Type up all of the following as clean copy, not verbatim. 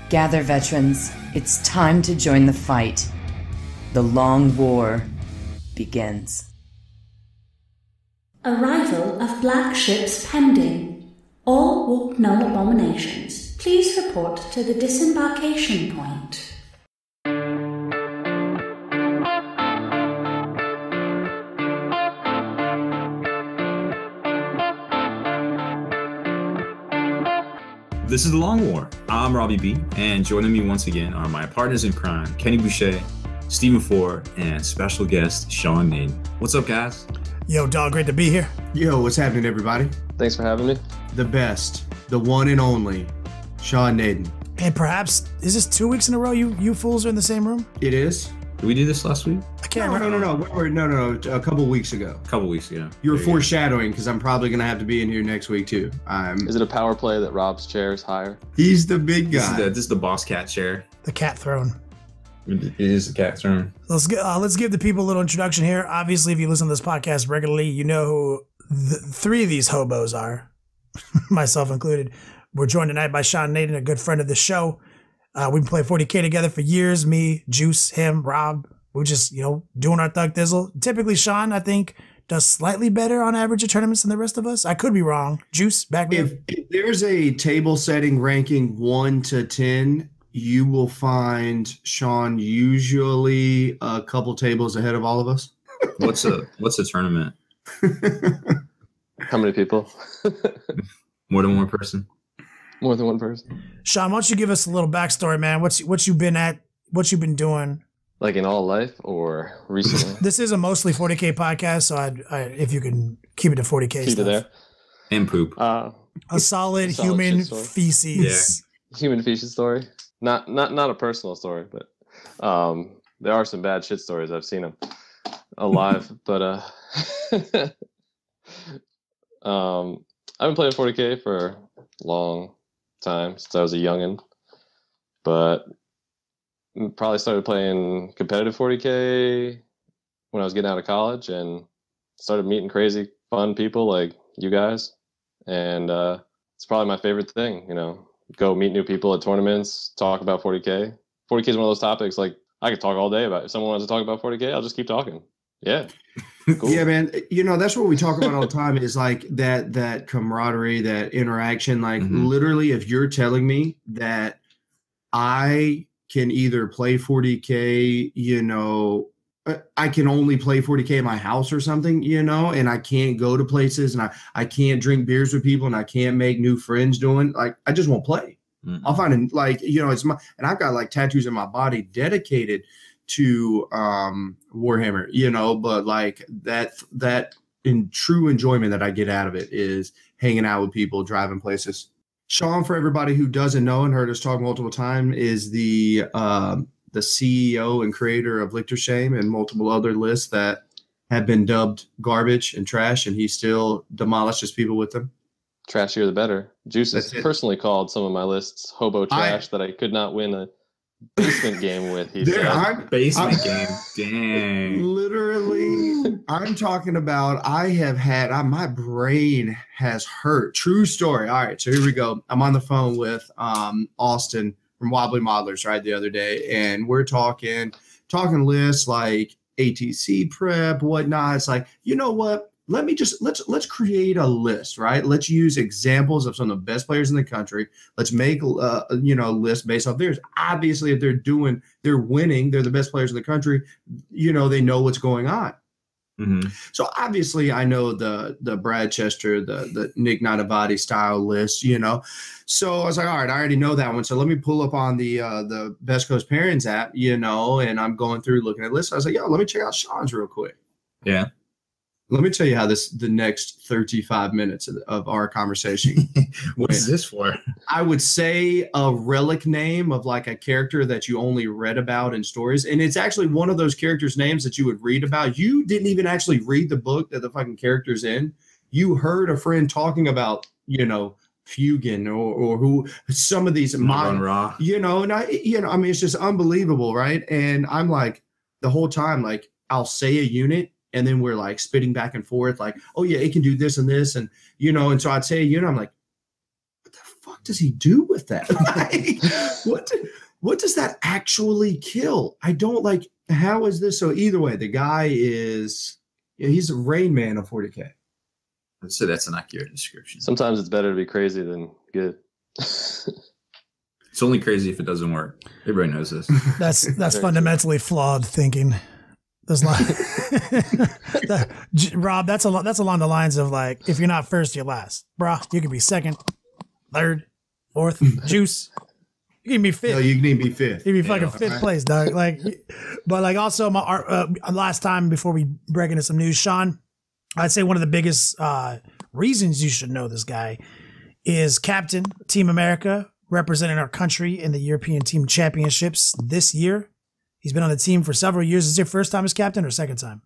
Gather, veterans. It's time to join the fight. The long war begins. Arrival of black ships pending. All walk no abominations. Please report to the disembarkation point. This is The Long War. I'm Robbie B, and joining me once again are my partners in crime, Kenny Boucher, Stephen Ford, and special guest, Sean Nayden. What's up, guys? Yo, dog, great to be here. Yo, what's happening, everybody? Thanks for having me. The best, the one and only, Sean Nayden. And perhaps, is this 2 weeks in a row you fools are in the same room? It is. Did we do this last week? I can't remember. No. A couple weeks ago. A couple weeks ago. You were foreshadowing because I'm probably going to have to be in here next week, too. Is it a power play that Rob's chair is higher? He's the big guy. This is the boss cat chair. The cat throne. It is the cat throne. Let's give the people a little introduction here. Obviously, if you listen to this podcast regularly, you know who three of these hobos are, myself included. We're joined tonight by Sean Nayden, a good friend of the show. We've been playing 40K together for years. Me, Juice, him, Rob. We're just, doing our thug thizzle. Typically, Sean, I think, does slightly better on average at tournaments than the rest of us. I could be wrong. Juice, back me up. If there's a table setting ranking 1 to 10, you will find Sean usually a couple tables ahead of all of us. What's a tournament? How many people? More than one person? More than one person. Sean, why don't you give us a little backstory, man? What you been at? What you been doing? Like in all life or recently? This is a mostly 40K podcast, so I if you can keep it to 40K Keep stuff. it there. And poop. A solid human feces. Yeah. Human feces story. Not a personal story, but there are some bad shit stories. I've seen them alive, but I've been playing 40K for a long time since I was a youngin', but probably started playing competitive 40K when I was getting out of college and started meeting crazy fun people like you guys, and it's probably my favorite thing. Go meet new people at tournaments, talk about 40K. 40K is one of those topics like I could talk all day about. If someone wants to talk about 40K, I'll just keep talking. Yeah. Cool. Yeah, man. That's what we talk about all the time is like that camaraderie, that interaction. Like literally, if you're telling me that I can either play 40K, I can only play 40K in my house or something, and I can't go to places and I can't drink beers with people and I can't make new friends doing, like, I just won't play. I'll find it, it's and I've got like tattoos in my body dedicated to Warhammer, but like that in true enjoyment that I get out of it is hanging out with people, driving places. Sean, for everybody who doesn't know and heard us talk multiple times, is the CEO and creator of Lichter Shame and multiple other lists that have been dubbed garbage and trash, and he still demolishes people with them. Trashier the better. Juice has personally called some of my lists hobo trash that I could not win a basement game with. He said. Basement game. Dang. Literally, I'm talking about my brain has hurt. True story. All right, so here we go. I'm on the phone with Austin from Wobbly Modelers, right, the other day, and we're talking lists like ATC prep, whatnot. It's like, you know what? Let's create a list, right? Let's use examples of some of the best players in the country. Let's make a list based off theirs. Obviously, if they're winning, they're the best players in the country. They know what's going on. So obviously, I know the Brad Chester, the Nick Nanavati style list. So I was like, all right, I already know that one. So let me pull up on the Best Coast Pairings app, and I'm going through looking at lists. I was like, let me check out Sean's real quick. Yeah. Let me tell you how the next 35 minutes of our conversation. What is this for? I would say a relic name of like a character that you only read about in stories. And it's actually one of those characters' names that you would read about. You didn't even actually read the book that the fucking character's in. You heard a friend talking about, Fugan or who some of these Raw. It's just unbelievable, right? And I'm like, the whole time, like, I'll say a unit and then we're like spitting back and forth, like, oh yeah, it can do this and this, and and so I'd say a unit, I'm like, what the fuck does he do with that? Like, what does that actually kill? I don't like, how is this? So either way, the guy is, he's a Rain Man of 40K. So that's an accurate description. Sometimes it's better to be crazy than good. It's only crazy if it doesn't work. Everybody knows this. That's fundamentally flawed thinking. There's Rob, that's along the lines of like, if you're not first, you're last. Bruh, you can be second, third, fourth, juice. You can be fifth. No, you can be fifth. You can be fucking fifth place, dog. Like, but like also last time before we break into some news, Sean, I'd say one of the biggest reasons you should know this guy is Captain Team America, representing our country in the European Team Championships this year. He's been on the team for several years. Is it your first time as captain or second time?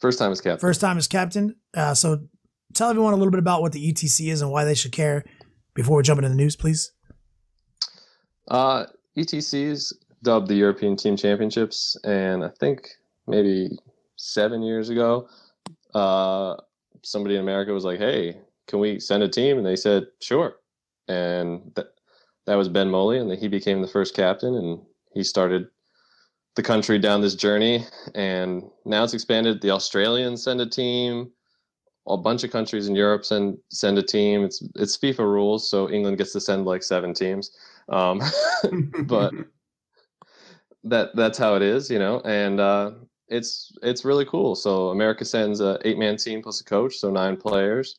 First time as captain. First time as captain. So tell everyone a little bit about what the ETC is and why they should care before we jump into the news, please. ETCs dubbed the European Team Championships, and I think maybe 7 years ago, somebody in America was like, hey, can we send a team? And they said, sure. And that was Ben Moley, and he became the first captain, and he started the country down this journey. And now it's expanded. The Australians send a team. A bunch of countries in Europe send a team. It's FIFA rules, so England gets to send like 7 teams. But that's how it is, you know. And it's really cool. So America sends a 8-man team plus a coach, so 9 players.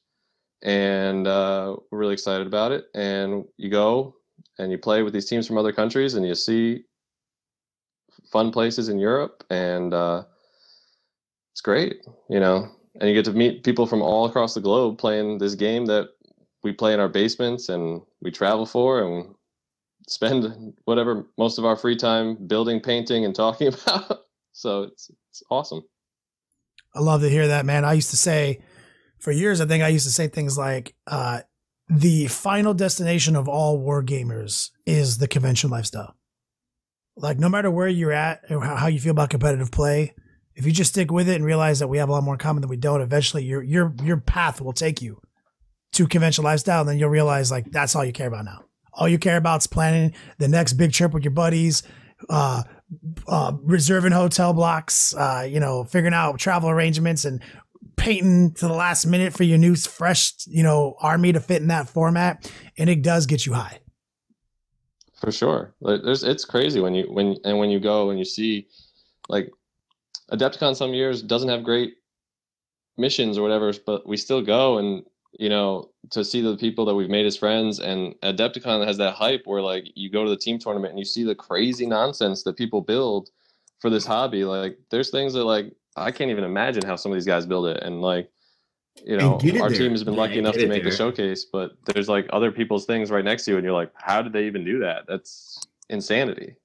And we're really excited about it. And you go and you play with these teams from other countries, and you see fun places in Europe, and it's great, you know. And you get to meet people from all across the globe playing this game that we play in our basements and we travel for, and spend whatever most of our free time building, painting, and talking about. So it's awesome. I love to hear that, man. I used to say, for years, I think I used to say things like, the final destination of all war gamers is the convention lifestyle. Like, no matter where you're at or how you feel about competitive play, if you just stick with it and realize that we have a lot more in common than we don't, eventually your path will take you to convention lifestyle. And then you'll realize, like, that's all you care about now. All you care about is planning the next big trip with your buddies, reserving hotel blocks, figuring out travel arrangements, and painting to the last minute for your new fresh, army to fit in that format. And it does get you high. For sure. It's crazy when you go and you see, like, Adepticon some years doesn't have great missions or whatever, but we still go, and to see the people that we've made as friends. And Adepticon has that hype where, like, you go to the team tournament and you see the crazy nonsense that people build for this hobby. Like, there's things that, like, I can't even imagine how some of these guys build it. And, like, our team has been lucky enough to make the showcase, but there's, like, other people's things right next to you, and you're like, how did they even do that? That's insanity.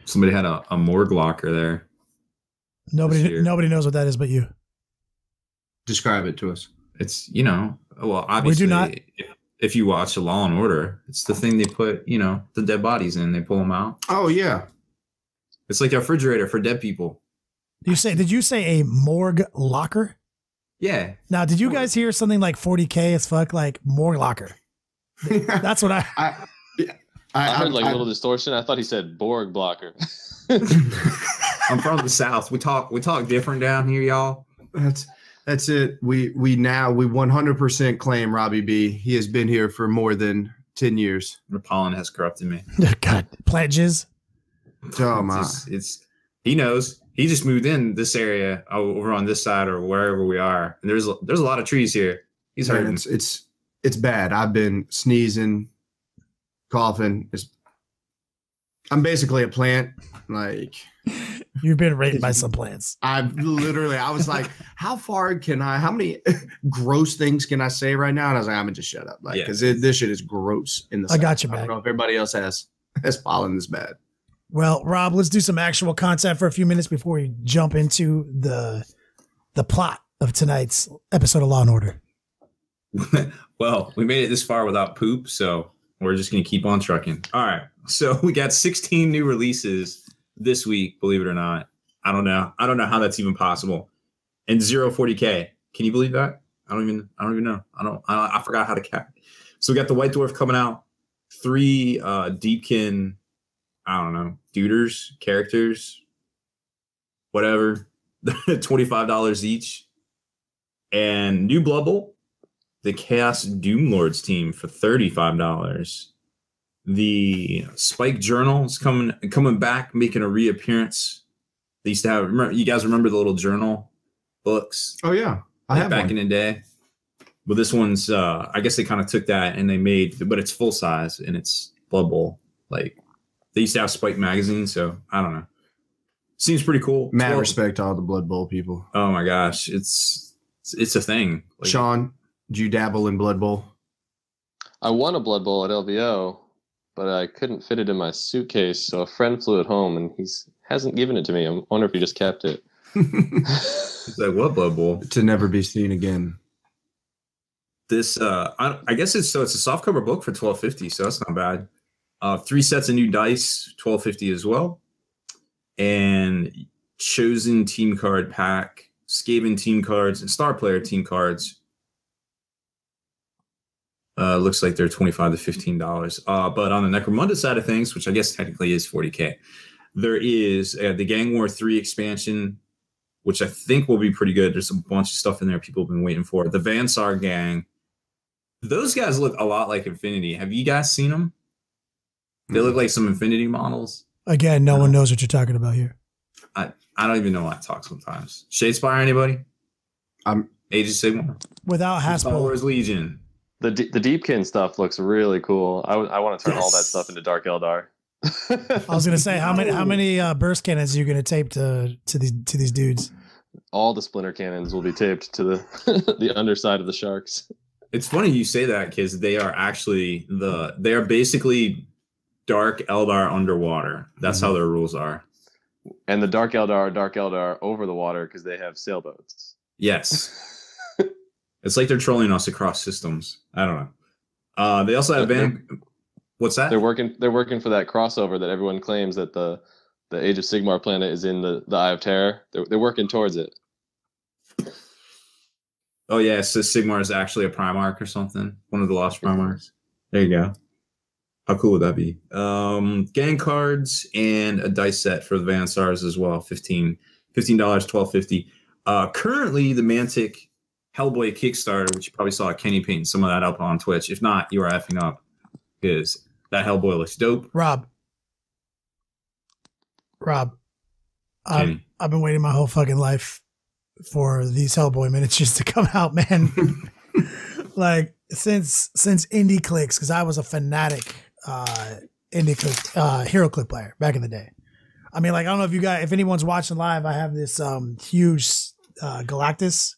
Somebody had a morgue locker there. Nobody knows what that is but you. Describe it to us. It's, well, obviously, we do not. If you watch Law and Order, it's the thing they put, the dead bodies in. They pull them out. Oh, yeah. It's like a refrigerator for dead people. Did you say a morgue locker? Yeah. Now, did you guys hear something like 40K as fuck, like morgue locker? That's what I heard like a little distortion. I thought he said Borg blocker. I'm from the South. We talk different down here, y'all. That's it. We 100% claim Robbie B. He has been here for more than 10 years. The pollen has corrupted me. God, pledges. Oh my! He knows. He just moved in this area over on this side or wherever we are. And there's a lot of trees here. He's hurting. It's bad. I've been sneezing, coughing. I'm basically a plant. Like, you've been raped by some plants. I was like, how many gross things can I say right now? And I was like, I'm gonna just shut up. Like, because this shit is gross in the I got you back. I don't know if everybody else has pollen this bad. Well, Rob, let's do some actual content for a few minutes before we jump into the plot of tonight's episode of Law and Order. Well, we made it this far without poop, so we're just going to keep on trucking. All right. So we got 16 new releases this week, believe it or not. I don't know how that's even possible. And 0 40K. Can you believe that? I don't even know. I forgot how to count. So we got the White Dwarf coming out. 3 Deepkin, I don't know, duders, characters, whatever. $25 each. And new Blood Bowl, the Chaos Doom Lords team for $35. The Spike Journal is coming back, making a reappearance. They used to have, you guys remember the little journal books? Oh yeah, I have back one. in the day. But this one's, I guess they kind of took that and they made, but it's full size and it's Blood Bowl. Like they used to have Spike magazine, so I don't know. Seems pretty cool. Mad respect to all the Blood Bowl people. Oh my gosh, it's a thing. Like, Sean, did you dabble in Blood Bowl? I won a Blood Bowl at LVO, but I couldn't fit it in my suitcase, so a friend flew it home, and he hasn't given it to me. I wonder if he just kept it. It's like, what Blood Bowl? To never be seen again. This, I guess it's a softcover book for $12.50, so that's not bad. 3 sets of new dice, $12.50 as well. And Chosen team card pack, Skaven team cards, and Star Player team cards. Looks like they're $25 to $15. But on the Necromunda side of things, which I guess technically is $40K, there is the Gang War 3 expansion, which I think will be pretty good. There's a bunch of stuff in there people have been waiting for. The Vansar gang. Those guys look a lot like Infinity. Have you guys seen them? They look like some Infinity models. Again, no one knows what you're talking about here. I don't even know why I talk sometimes. Shadespire, anybody? Age of Sigmar. Without Star Haspel. Wars Legion. The Deepkin stuff looks really cool. I want to turn all that stuff into Dark Eldar. I was gonna say how many burst cannons are you gonna tape to these dudes? All the splinter cannons will be taped to the the underside of the sharks. It's funny you say that because they are basically Dark Eldar underwater. That's how their rules are. And the Dark Eldar are Dark Eldar over the water because they have sailboats. Yes. It's like they're trolling us across systems. I don't know. They also have what's that? They're working for that crossover that everyone claims that the Age of Sigmar planet is in the Eye of Terror. They're working towards it. Oh yeah, so Sigmar is actually a Primarch or something. One of the lost Primarchs. There you go. How cool would that be? Gang cards and a dice set for the Vansars as well. $15, $12.50. Currently, the Mantic Hellboy Kickstarter, which you probably saw Kenny painting some of that up on Twitch. If not, you are effing up because that Hellboy looks dope. Rob, I've been waiting my whole fucking life for these Hellboy miniatures to come out, man. Like since Indie Clicks, because I was a fanatic Indie Click HeroClix player back in the day. I mean, like I don't know if anyone's watching live, I have this huge Galactus.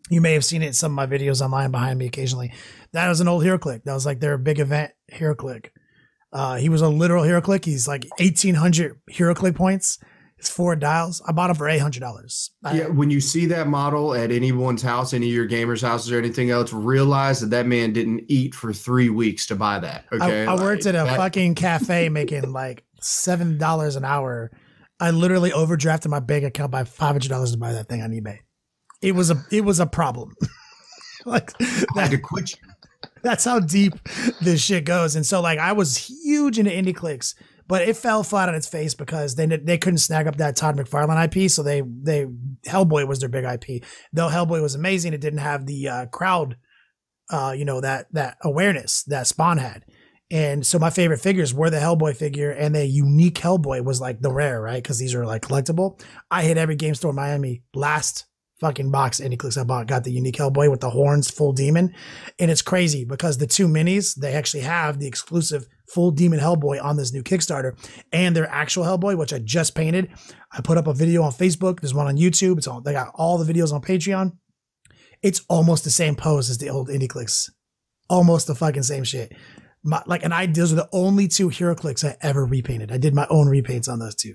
You may have seen it in some of my videos online behind me occasionally. That was an old HeroClix. That was like their big event HeroClix. He was a literal HeroClix. He's like 1,800 HeroClix points. It's 4 dials. I bought him for $800. Yeah, when you see that model at anyone's house, any of your gamers' houses or anything else, realize that man didn't eat for 3 weeks to buy that. Okay, I worked at a fucking cafe making like $7 an hour. I literally overdrafted my bank account by $500 to buy that thing on eBay. It was a problem. Like I had to quit you. That's how deep this shit goes. And so like I was huge into Indie Clicks, but it fell flat on its face because they couldn't snag up that Todd McFarlane IP. So they Hellboy was their big IP. Though Hellboy was amazing, it didn't have the crowd, that awareness that Spawn had. And so my favorite figures were the Hellboy figure, and the unique Hellboy was like the rare, right? Because these are like collectible. I hit every game store in Miami. Last fucking box Indie Clicks I bought got the unique Hellboy with the horns, full demon. And it's crazy because the 2 minis, they actually have the exclusive full demon Hellboy on this new Kickstarter, and their actual Hellboy, which I just painted. I put up a video on Facebook. There's one on YouTube. They got all the videos on Patreon. It's almost the same pose as the old Indie Clicks. Almost the fucking same shit. Those are the only 2 HeroClix I ever repainted. I did my own repaints on those 2.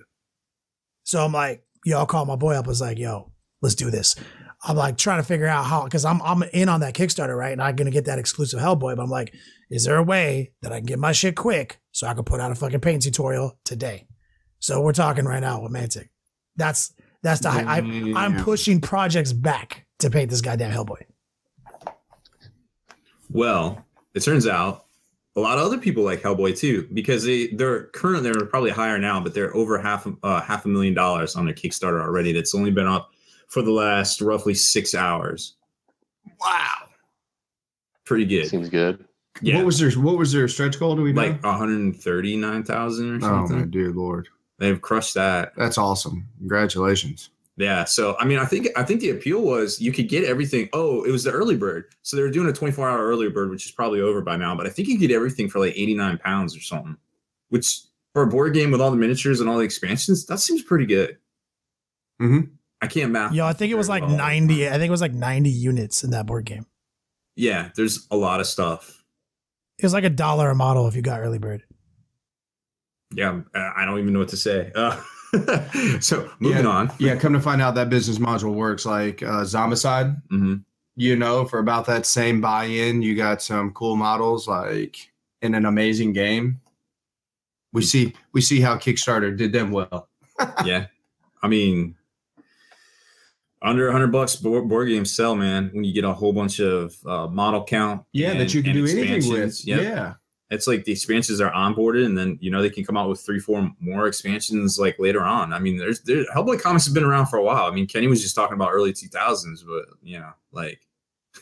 So I'm like, I'll call my boy up. I was like, yo, let's do this. I'm like trying to figure out how, because I'm in on that Kickstarter, right? And I'm going to get that exclusive Hellboy, but I'm like, is there a way that I can get my shit quick so I can put out a fucking paint tutorial today? So we're talking right now with Mantic. That's the I'm pushing projects back to paint this goddamn Hellboy. Well, it turns out a lot of other people like Hellboy too, because they're probably higher now, but they're over $500,000 on their Kickstarter already. That's only been up for the last roughly 6 hours. Wow. Pretty good. Seems good. Yeah. What was their stretch goal? Do we know? Like 139,000 or something. Oh my dear Lord. They've crushed that. That's awesome. Congratulations. Yeah. So I mean, I think the appeal was you could get everything. Oh, it was the early bird. So they were doing a 24-hour early bird, which is probably over by now. But I think you get everything for like 89 pounds or something. Which for a board game with all the miniatures and all the expansions, that seems pretty good. Mm-hmm. I can't math. Yo, I think it was like 90. I think it was like 90 units in that board game. Yeah, there's a lot of stuff. It was like $1 a model if you got early bird. Yeah, I don't even know what to say. So moving on. Yeah, come to find out that business module works like Zombicide. Mm-hmm. You know, for about that same buy-in, you got some cool models like in an amazing game. We see how Kickstarter did them well. Yeah, I mean, under $100 board games sell, man. When you get a whole bunch of model count, that you can do anything with. Yep. Yeah, it's like the expansions are onboarded, and then they can come out with 3-4 more expansions like later on. I mean, there's Hellboy comics have been around for a while. I mean, Kenny was just talking about early 2000s, but like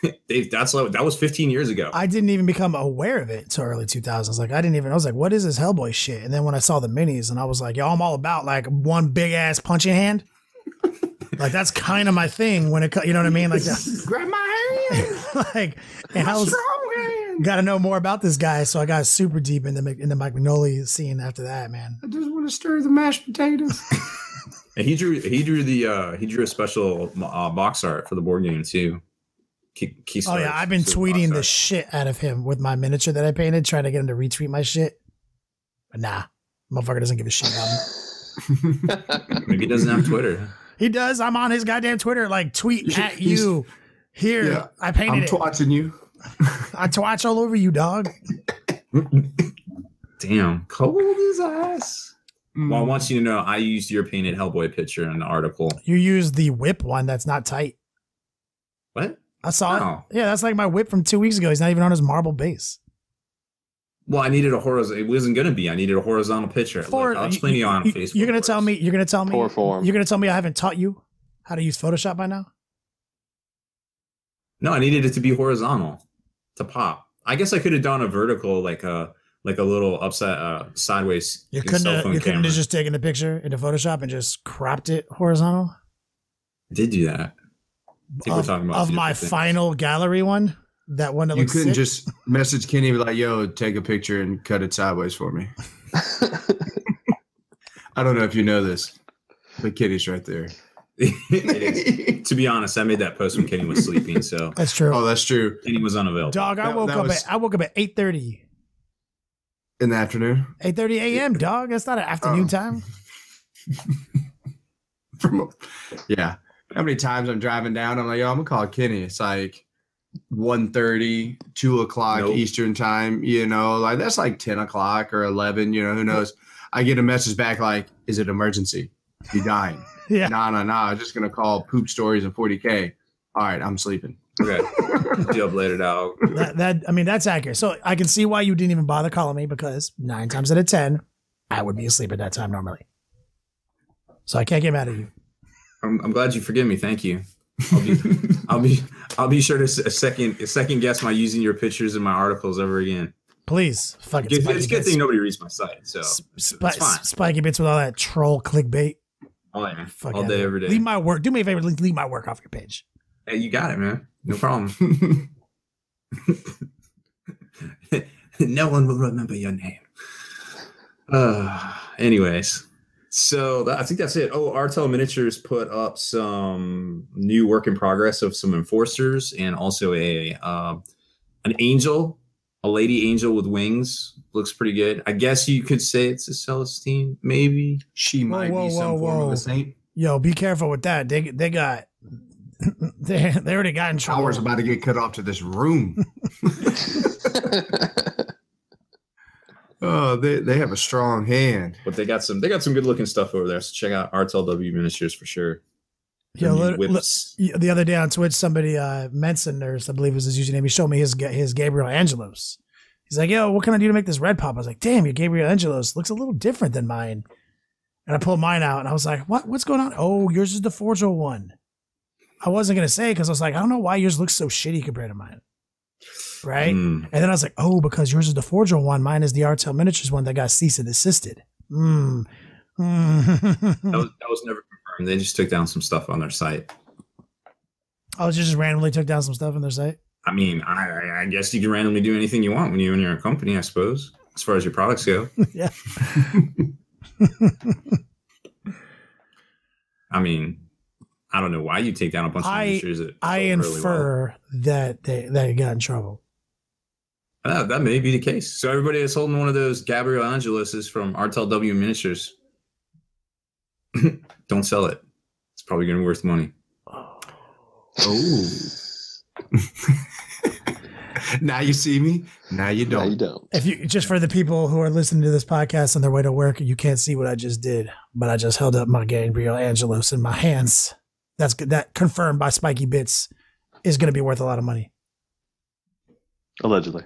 that was 15 years ago. I didn't even become aware of it until early 2000s. Like I was like, what is this Hellboy shit? And then when I saw the minis, and I was like, yo, I'm all about like one big ass punching hand. Like that's kind of my thing when it, you know what I mean? Like grab my hand. Like, and I was got to know more about this guy, so I got super deep into Mike Mignoli scene after that, man. I just want to stir the mashed potatoes. And he drew a special box art for the board game too. Oh yeah, I've been tweeting the shit out of him with my miniature that I painted, trying to get him to retweet my shit. But nah, motherfucker doesn't give a shit about me. Maybe he doesn't have Twitter. He does. I'm on his goddamn Twitter, like tweet at you. Here, yeah, I painted it. I'm twatching you. I twatch all over you, dog. Damn, cold as ass. Well, I want you to know I used your painted Hellboy picture in the article. You used the whip one that's not tight. What? I saw it. Yeah, that's like my whip from 2 weeks ago. He's not even on his marble base. Well, I needed a horizontal. It wasn't going to be. I needed a horizontal picture. I'll explain to you on Facebook. You're going to tell me. Poor form. You're going to tell me I haven't taught you how to use Photoshop by now? No, I needed it to be horizontal to pop. I guess I could have done a vertical, like a little upside, sideways. You couldn't have just taken the picture into Photoshop and just cropped it horizontal. I did do that. I think we're talking about my final gallery one. That one that you looks couldn't sick? Just message Kenny and be like, yo, take a picture and cut it sideways for me. I don't know if you know this, but Kenny's right there. To be honest, I made that post when Kenny was sleeping, so that's true. Oh, that's true. Kenny was unavailable. Dog, I woke up at 8:30 in the afternoon. 8:30 a.m. Dog, that's not an afternoon time. Yeah. How many times I'm driving down? I'm like, yo, I'm gonna call Kenny. It's like 1:30, 2 o'clock Eastern time. Like that's like 10 o'clock or 11. Who knows? I get a message back like, "Is it emergency? You dying?" Yeah. No. I'm just gonna call poop stories and 40K. All right, I'm sleeping. Okay. Deal later now. That's accurate. So I can see why you didn't even bother calling me, because 9 times out of 10, I would be asleep at that time normally. So I can't get mad at you. I'm glad you forgive me. Thank you. I'll be sure to second guess my using your pictures in my articles ever again. Please, fucking. It's a good thing nobody reads my site, so it's fine. Spikey Bits with all that troll clickbait. Oh yeah, all day, every day. Leave my work. Do me a favor. Leave my work off your page. Hey, you got it, man. No problem. No one will remember your name. Anyways. So I think that's it. Oh, Artel Miniatures put up some new work in progress of some enforcers, and also an angel, a lady angel with wings. Looks pretty good. I guess you could say it's a Celestine, maybe. She might be some form of a saint. Yo, be careful with that. They already got in trouble. Power's about to get cut off to this room. Oh, they have a strong hand. But they got some good looking stuff over there. So check out RTLW Miniatures for sure. Yeah, the other day on Twitch, somebody, Menson Nurse, I believe was his username, he showed me his Gabriel Angelos. He's like, yo, what can I do to make this red pop? I was like, damn, your Gabriel Angelos looks a little different than mine. And I pulled mine out and I was like, what's going on? Oh, yours is the Forgel one. I wasn't going to say because I was like, I don't know why yours looks so shitty compared to mine. Right? And then I was like, oh, because yours is the Forgel one. Mine is the Artel Miniatures one that got cease and desisted. That was never confirmed. They just took down some stuff on their site. Oh, just randomly took down some stuff on their site? I mean, I guess you can randomly do anything you want when you're in your own company, I suppose, as far as your products go. Yeah. I mean, I don't know why you take down a bunch of miniatures. I infer that they got in trouble. That may be the case. So everybody that's holding one of those Gabriel Angeloses from Artel W Miniatures, don't sell it. It's probably going to be worth money. Oh. Now you see me. Now you don't. No, you don't. If you just for the people who are listening to this podcast on their way to work, you can't see what I just did, but I just held up my Gabriel Angelos in my hands. That's good. That confirmed by Spikey Bits is going to be worth a lot of money. Allegedly.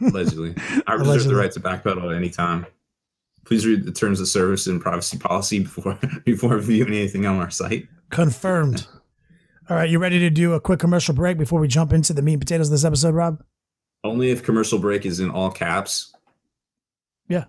Allegedly. I reserve the right to backpedal at any time. Please read the terms of service and privacy policy before viewing anything on our site. Confirmed. All right, you ready to do a quick commercial break before we jump into the meat and potatoes of this episode, Rob? Only if commercial break is in all caps. Yeah.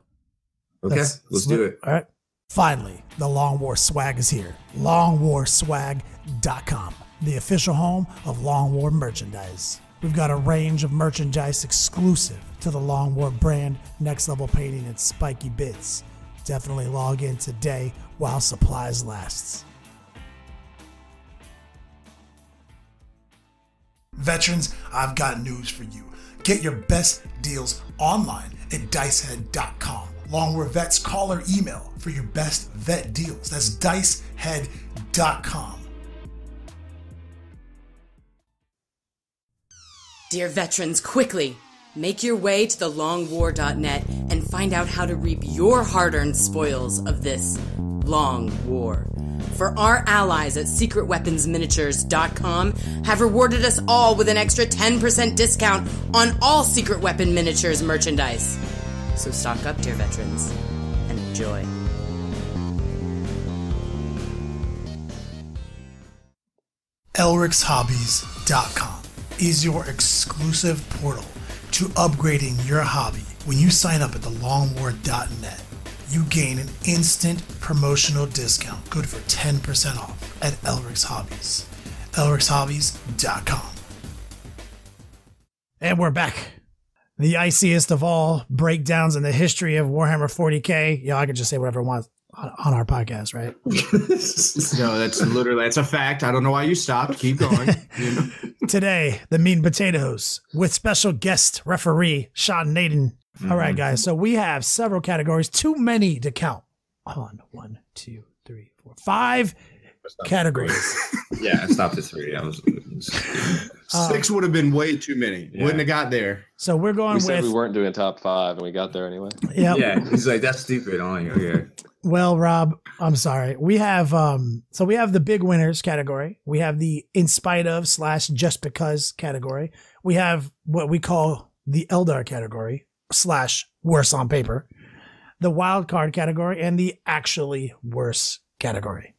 Okay, let's do it. All right. Finally, the Long War swag is here. LongWarSwag.com, the official home of Long War merchandise. We've got a range of merchandise exclusive to the Long War brand, Next Level Painting, and Spikey Bits. Definitely log in today while supplies lasts. Veterans, I've got news for you. Get your best deals online at dicehead.com. Long War Vets, call or email for your best vet deals. That's dicehead.com. Dear veterans, quickly, make your way to the longwar.net and find out how to reap your hard-earned spoils of this long war. For our allies at secretweaponsminiatures.com have rewarded us all with an extra 10% discount on all Secret Weapon Miniatures merchandise. So stock up, dear veterans, and enjoy. ElrixHobbies.com is your exclusive portal to upgrading your hobby. When you sign up at thelongwar.net, you gain an instant promotional discount good for 10% off at Elric's Hobbies. ElrixHobbies.com. And we're back. The iciest of all breakdowns in the history of Warhammer 40K. Yeah, I can just say whatever I want on our podcast, right? No, that's a fact. I don't know why you stopped. Keep going. You know? Today, the meat and potatoes with special guest referee Sean Nayden. All right, guys. So we have several categories, too many to count. Hold on. 1, 2, 3, 4, 5 categories. Yeah, I stopped at 3. I was 6 would have been way too many. Yeah. Wouldn't have got there. So we're going we said we weren't doing top 5 and we got there anyway. Yep. Yeah. He's like, that's stupid. I'm like, okay. Well, Rob, I'm sorry. We have we have the big winners category. We have the in spite of / just because category. We have what we call the Eldar category / worse on paper, the wild card category, and the actually worse category.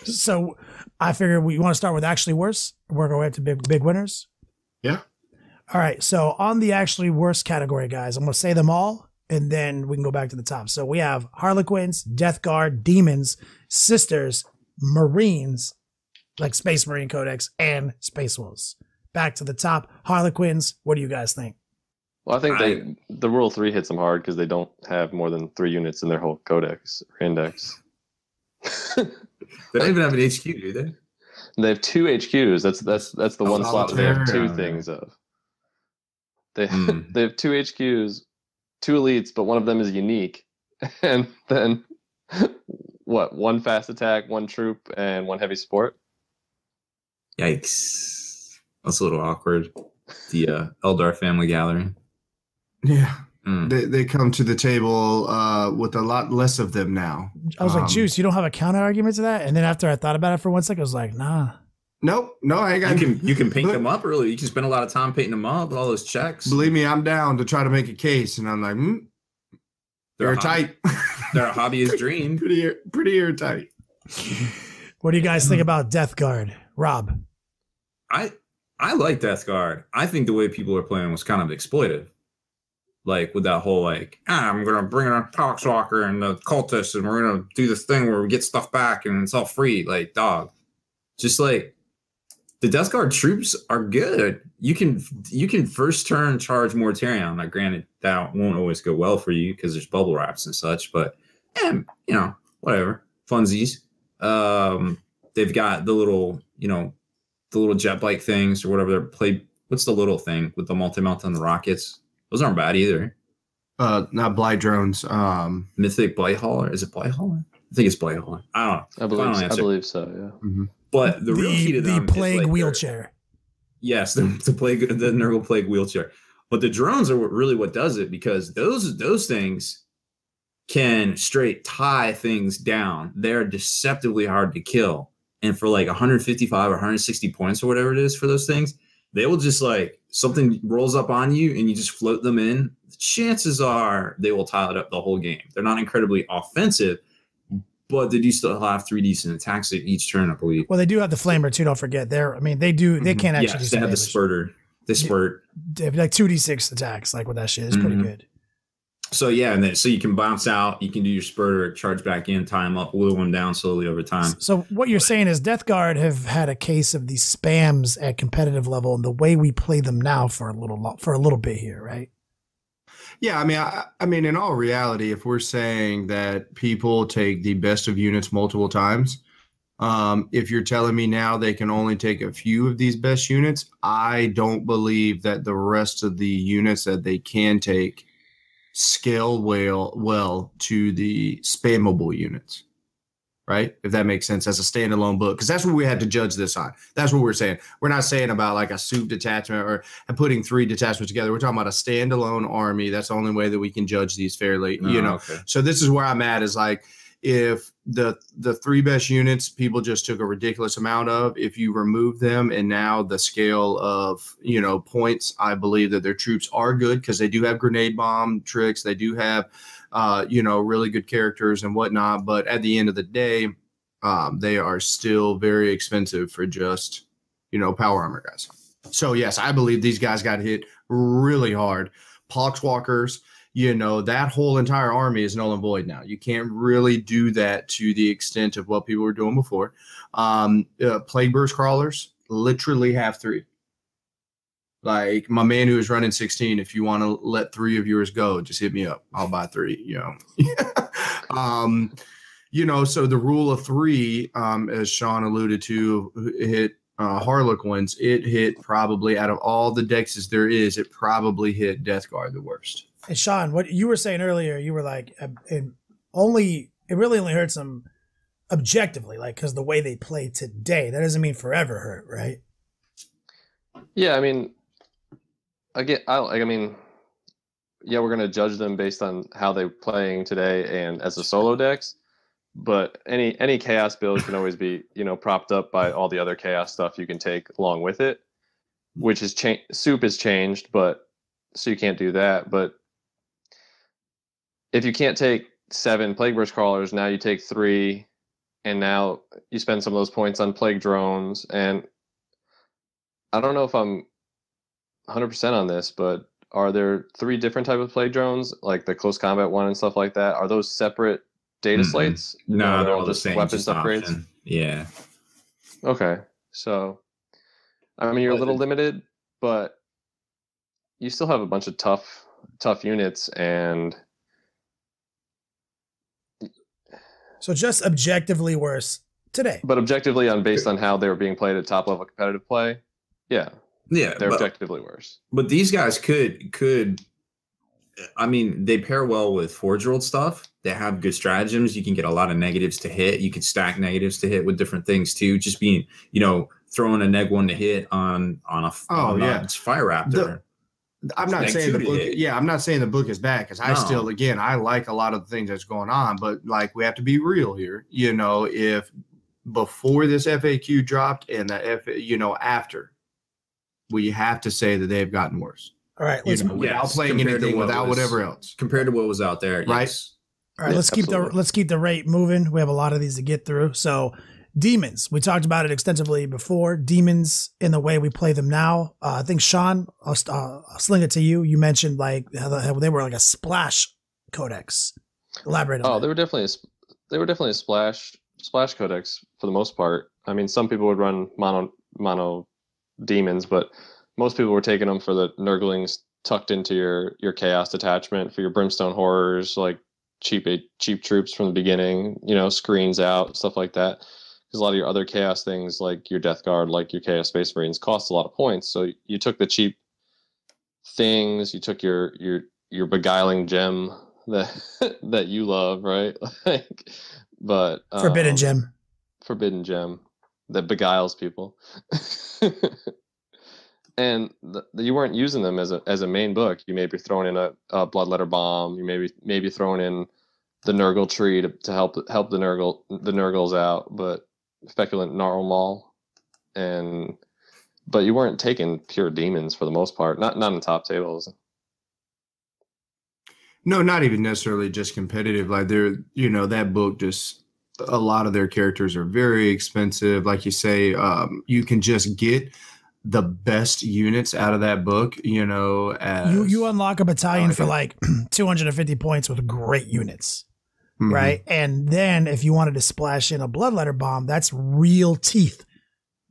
So I figure we want to start with actually worse. Work our way up to big winners. Yeah. All right. So on the actually worse category, guys, I'm going to say them all, and then we can go back to the top. So we have Harlequins, Death Guard, Demons, Sisters, Marines, like Space Marine Codex, and Space Wolves. Back to the top. Harlequins, what do you guys think? Well, I think the Rule 3 hits them hard because they don't have more than 3 units in their whole codex or index. They don't even have an HQ, do they? They have 2 HQs. That's the one slot that they have 2 things of. They have 2 HQs, 2 elites, but one of them is unique. And then what? 1 fast attack, 1 troop, and 1 heavy support. Yikes! That's a little awkward. The Eldar family gathering. Yeah. They come to the table with a lot less of them now. I was like, Juice, you don't have a counter argument to that? And then after I thought about it for 1 second, I was like, nah. Nope, no, I ain't got. You can paint them up early. You can spend a lot of time painting them up with all those checks. Believe me, I'm down to try to make a case, and I'm like, they're airtight. They're a hobbyist dream. pretty airtight. What do you guys think about Death Guard, Rob? I like Death Guard. I think the way people are playing was kind of exploitive. Like with that whole I'm gonna bring in a Poxwalker and the cultists, and we're gonna do this thing where we get stuff back and it's all free. Like, dog, just like. The Death Guard troops are good. You can first turn charge Mortarion. Now, granted, that won't always go well for you because there's bubble wraps and such, but whatever. Funsies. They've got the little jet bike things or whatever. What's the little thing with the multi-mount on the rockets? Those aren't bad either. Not blight drones. Mythic Blight Hauler. Is it Blight Hauler? I think it's Blight Hauler. I don't know. I believe so. Yeah. Mm-hmm. But the real key to them the plague is wheelchair. Yes, the Nurgle plague wheelchair. But the drones are really what does it, because those things can straight tie things down. They're deceptively hard to kill. And for 155 or 160 points or whatever it is for those things, they will just something rolls up on you and you just float them in. Chances are they will tile it up the whole game. They're not incredibly offensive, but they do still have 3 decent attacks at each turn, I believe. Well, they do have the flamer too. Don't forget, they do. They can't actually. Yes, they have the spurter. They spurt. They have 2d6 attacks, with that shit. It's pretty good. So yeah, and then you can bounce out. You can do your spurter, charge back in, tie them up, whittle them down slowly over time. So what you're saying is Death Guard have had a case of these spams at competitive level, and the way we play them now for a little bit here, right? Yeah, I mean, in all reality, if we're saying that people take the best of units multiple times, if you're telling me now they can only take a few of these best units, I don't believe that the rest of the units that they can take scale well to the spammable units. Right? If that makes sense as a standalone book, because that's what we had to judge this on. That's what we're saying. We're not saying about a soup detachment or putting 3 detachments together. We're talking about a standalone army. That's the only way that we can judge these fairly, Okay. So this is where I'm at is if the 3 best units people just took a ridiculous amount of, if you remove them and now the scale of, points, I believe that their troops are good because they do have grenade bomb tricks. They do have, really good characters and whatnot. But at the end of the day, they are still very expensive for just, power armor guys. So, yes, I believe these guys got hit really hard. Poxwalkers, that whole entire army is null and void now. You can't really do that to the extent of what people were doing before. Plague Burst Crawlers literally have 3. My man who is running 16, if you want to let 3 of yours go, just hit me up. I'll buy 3, so the rule of 3, as Sean alluded to, hit Harlequins. It hit probably out of all the dexes there is, it probably hit Death Guard the worst. And Sean, what you were saying earlier, you were it really only hurts them objectively, because the way they play today. That doesn't mean forever hurt, right? Yeah, I mean, we're going to judge them based on how they're playing today and as a solo decks. But any chaos build can always be, propped up by all the other chaos stuff you can take along with it, which is soup has changed, so you can't do that. But if you can't take 7 Plague Burst Crawlers, now you take 3, and now you spend some of those points on Plague Drones. And I don't know if I'm 100% on this, but are there 3 different type of Plague Drones, like the close combat one and stuff like that? Are those separate data slates? No, they're all the same. Weapons upgrades? Option. Yeah. Okay. So, you're a little limited, but you still have a bunch of tough units, and so just objectively worse today. But objectively, based on how they were being played at top level competitive play, yeah, they're objectively worse. But these guys could, they pair well with Forge World stuff. They have good stratagems. You can get a lot of negatives to hit. You can stack negatives to hit with different things too. Just being, throwing a neg 1 to hit on a Fire Raptor. I'm not saying the book. Yeah, I'm not saying the book is bad because I still, again, I like a lot of the things that's going on, but like we have to be real here. You know, if before this FAQ dropped and after, we have to say that they've gotten worse. All right, without playing anything, without whatever else compared to what was out there, right? Yes. All right, let's keep the rate moving. We have a lot of these to get through. So, demons. We talked about it extensively before. Demons in the way we play them now. I think Sean, I'll sling it to you. You mentioned like how they were like a splash codex. Elaborate on that. They were definitely a splash codex for the most part. I mean, some people would run mono demons, but most people were taking them for the Nurglings tucked into your chaos detachment, for your brimstone horrors, like cheap troops from the beginning, screens out, stuff like that. Because a lot of your other chaos things, like your Death Guard, like your Chaos Space Marines, cost a lot of points. So you took the cheap things, you took your beguiling gem that you love, right? But forbidden gem that beguiles people. And you weren't using them as a main book. You may be throwing in a Bloodletter Bomb. You may be throwing in the Nurgle tree to help the Nurgles out, but Feculent Gnarl Maul, but you weren't taking pure demons for the most part. Not in top tables. No, not even necessarily just competitive. Like that book, just a lot of their characters are very expensive. Like you say, you can just get the best units out of that book, you unlock a battalion for like 250 points with great units, right? And then if you wanted to splash in a Bloodletter Bomb, that's real teeth,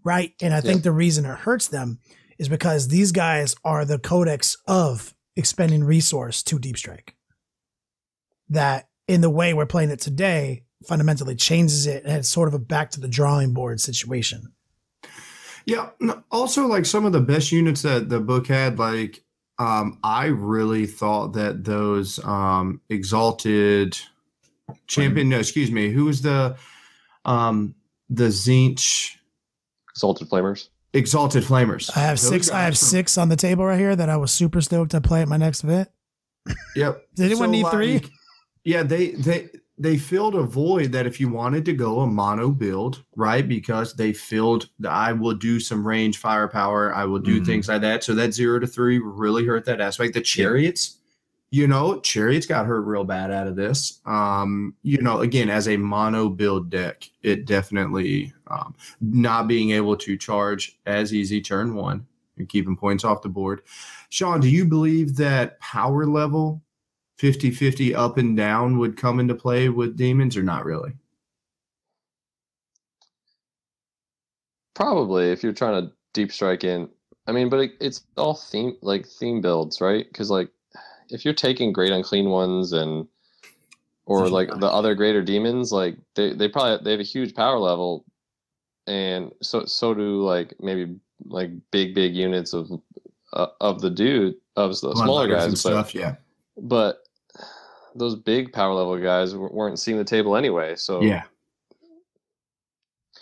right? And I think the reason it hurts them is because these guys are the codex of expending resource to Deep Strike. That in the way we're playing it today fundamentally changes it, and it's sort of a back to the drawing board situation. Yeah. Also, like some of the best units that the book had, like I really thought that those exalted champion. No, excuse me. Who was the Zinch exalted flamers? Exalted flamers. I have six. I have 6 on the table right here that I was super stoked to play at my next event. Yep. Did anyone need 3? Yeah, they filled a void that if you wanted to go a mono build, right? Because they filled I will do some range firepower. I will do things like that. So that 0 to 3 really hurt that aspect. The chariots, chariots got hurt real bad out of this. Again, as a mono build deck, it definitely not being able to charge as easy turn 1 and keeping points off the board. Sean, do you believe that power level 50-50 up and down would come into play with demons, or not really? Probably, if you're trying to deep strike in. I mean, but it's all theme builds, right? Because like if you're taking great unclean ones or like the other greater demons, like they have a huge power level, and so do like maybe like big units of the smaller guys and stuff, But those big power level guys weren't seeing the table anyway. So yeah,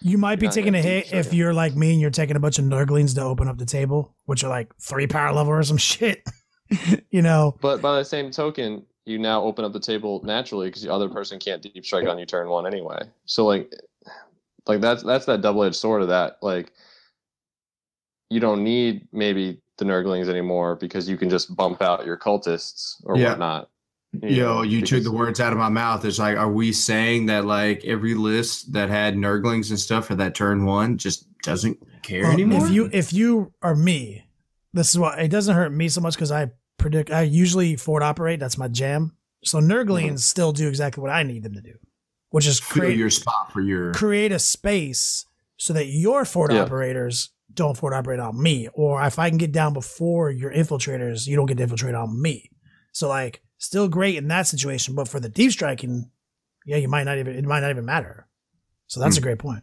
you might be taking a hit if you're like me and you're taking a bunch of Nurglings to open up the table, which are like 3 power level or some shit. But by the same token, you now open up the table naturally because the other person can't deep strike on you turn 1 anyway. So like that's that double-edged sword of that. Like you don't need maybe the Nurglings anymore because you can just bump out your cultists or whatnot. You took the words out of my mouth. It's like, are we saying that like every list that had Nurglings and stuff for that turn 1 just doesn't care anymore? If you are me, this is why it doesn't hurt me so much because I usually forward operate. That's my jam. So Nurglings still do exactly what I need them to do, which is create a space so that your forward operators don't forward operate on me, or if I can get down before your infiltrators, you don't get to infiltrate on me. So like still great in that situation, but for the deep striking, it might not even matter. So that's a great point.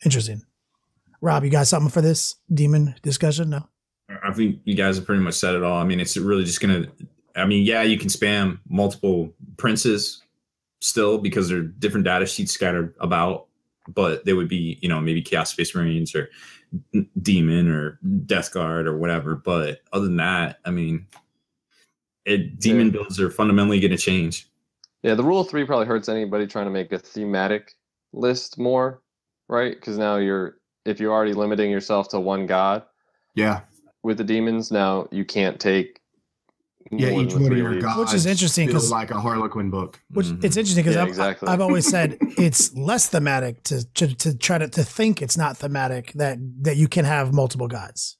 Interesting. Rob, you got something for this demon discussion? No? I think you guys have pretty much said it all. I mean, it's really just you can spam multiple princes still because there are different data sheets scattered about, but they would be, maybe Chaos Space Marines or demon or death guard or whatever. But other than that, I mean, demon builds are fundamentally going to change. Yeah, the rule of 3 probably hurts anybody trying to make a thematic list more, right? Because now if you're already limiting yourself to one god, with the demons, now you can't take each one of your gods, which is interesting because like a Harlequin book. Which it's interesting because I've always said it's less thematic to try to think it's not thematic that you can have multiple gods.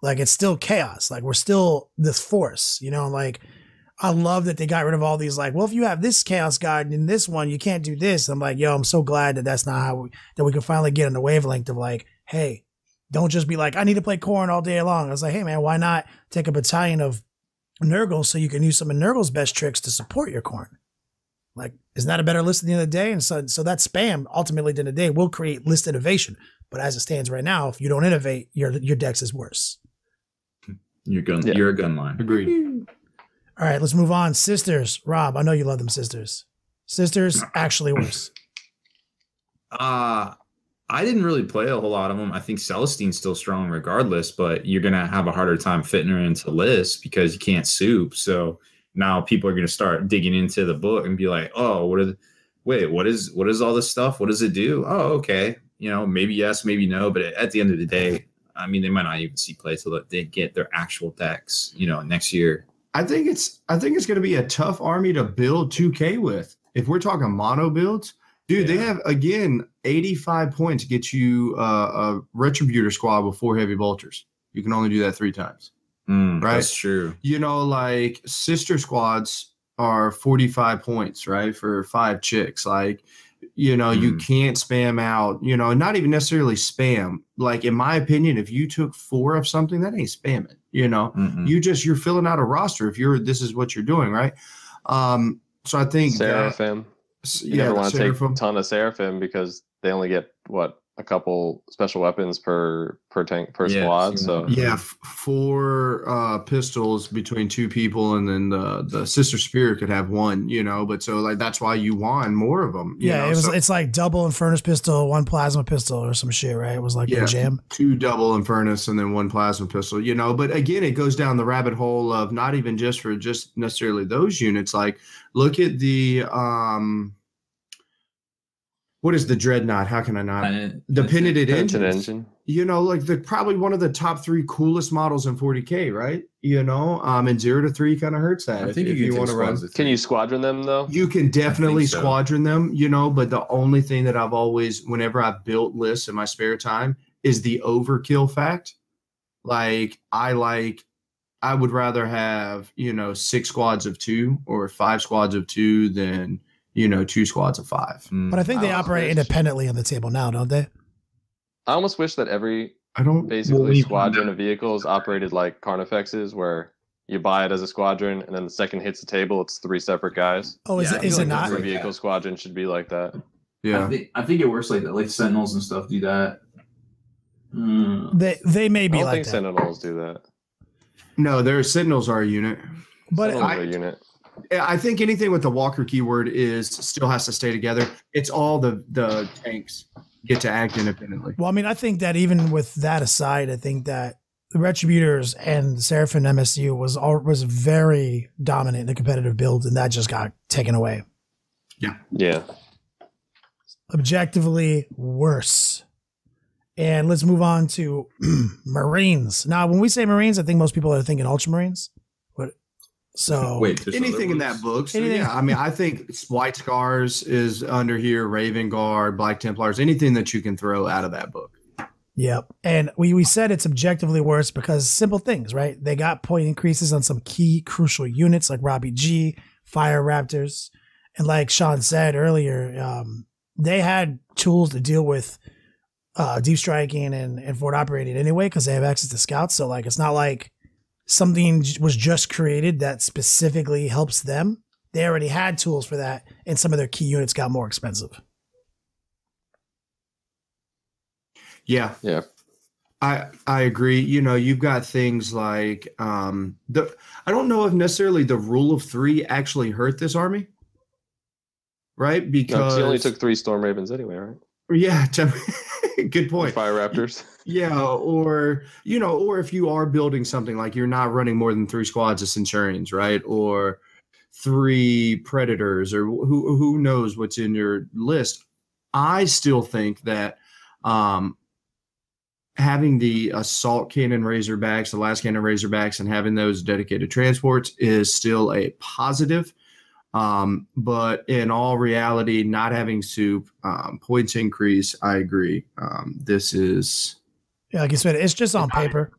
Like it's still chaos. Like we're still this force, you know. Like I love that they got rid of all these. Like, well, if you have this chaos god and in this one you can't do this. I'm like, yo, I'm so glad that that's not how we can finally get on the wavelength of like, hey, don't just be like, I need to play Khorne all day long. I was like, hey man, why not take a battalion of Nurgle so you can use some of Nurgle's best tricks to support your Khorne? Like, isn't that a better list at the end of the day? And so that spam ultimately at the end of the day will create list innovation. But as it stands right now, if you don't innovate, your dex is worse. You're a gun line. Agreed. All right, let's move on. Sisters. Rob, I know you love them sisters. Sisters actually worse. I didn't really play a whole lot of them. I think Celestine's still strong regardless, but you're going to have a harder time fitting her into lists because you can't soup. So now people are going to start digging into the book and be like, oh, what is all this stuff? What does it do? Oh, okay. You know, maybe yes, maybe no. But at the end of the day, I mean, they might not even see play till they get their actual decks, you know, next year. I think it's going to be a tough army to build 2K with. If we're talking mono builds, dude, they have, again, 85 points to get you a Retributor squad with 4 heavy bolters. You can only do that 3 times. Right? That's true. You know, like sister squads are 45 points, right? For 5 chicks. Like, you know, you can't spam out, you know, not even necessarily spam. Like, in my opinion, if you took 4 of something, that ain't spamming, you know, you're filling out a roster if this is what you're doing. Right. So I think Seraphim. You never want to take a ton of Seraphim because they only get a couple special weapons per squad. So 4 pistols between 2 people, and then the sister spear could have 1. You know, but so like that's why you want more of them. It's like double Infernus pistol, 1 plasma pistol, or some shit, right? It was like the jam. 2 double Infernus and then 1 plasma pistol. You know, but again, it goes down the rabbit hole of not even just necessarily those units. Like, look at the what is the Dreadnought? How can I not? The Penitent Engine. You know, like probably one of the top 3 coolest models in 40K, right? You know, and 0 to 3 kind of hurts that. I think if you want to run. Can you squadron them though? You can definitely squadron them, you know, but the only thing that I've always, whenever I've built lists in my spare time, is the overkill fact. Like, I would rather have, you know, 6 squads of 2 or 5 squads of 2 than, you know, 2 squads of 5. But I think they operate independently on the table now, don't they? I almost wish that every squadron of vehicles operated like Carnifexes, where you buy it as a squadron, and then the second hits the table, it's 3 separate guys. Oh, is it not? Every vehicle squadron should be like that. Yeah, I think it works like that. Like Sentinels and stuff do that. They may be like that. I don't think Sentinels do that. No, their Sentinels are a unit. But I think anything with the Walker keyword still has to stay together. It's all the tanks get to act independently. Well, I mean, I think that even with that aside, I think that the Retributors and the Seraphim MSU was very dominant in the competitive build, and that just got taken away. Yeah. Objectively worse. And let's move on to Marines. Now, when we say Marines, I think most people are thinking Ultramarines. So anything in that book. So yeah, I mean, I think White Scars is under here, Raven Guard, Black Templars, anything that you can throw out of that book. Yep. And we said it's objectively worse because simple things, right? They got point increases on some key crucial units like Robbie G, Fire Raptors. And like Sean said earlier, they had tools to deal with deep striking and forward operating anyway because they have access to scouts. So like, it's not like something was just created that specifically helps them. They already had tools for that, and some of their key units got more expensive. Yeah. I agree. You know, you've got things like I don't know if necessarily the rule of 3 actually hurt this army, right? Because he only took 3 Storm Ravens anyway, right? Yeah, Good point. Fire Raptors. Yeah, or or if you are building something like you're not running more than 3 squads of Centurions, right? Or 3 Predators, or who knows what's in your list. I still think that having the assault cannon Razorbacks, the last cannon Razorbacks, and having those dedicated transports is still a positive. But in all reality, not having soup, points increase. I agree. This is, like you said, it's just on paper.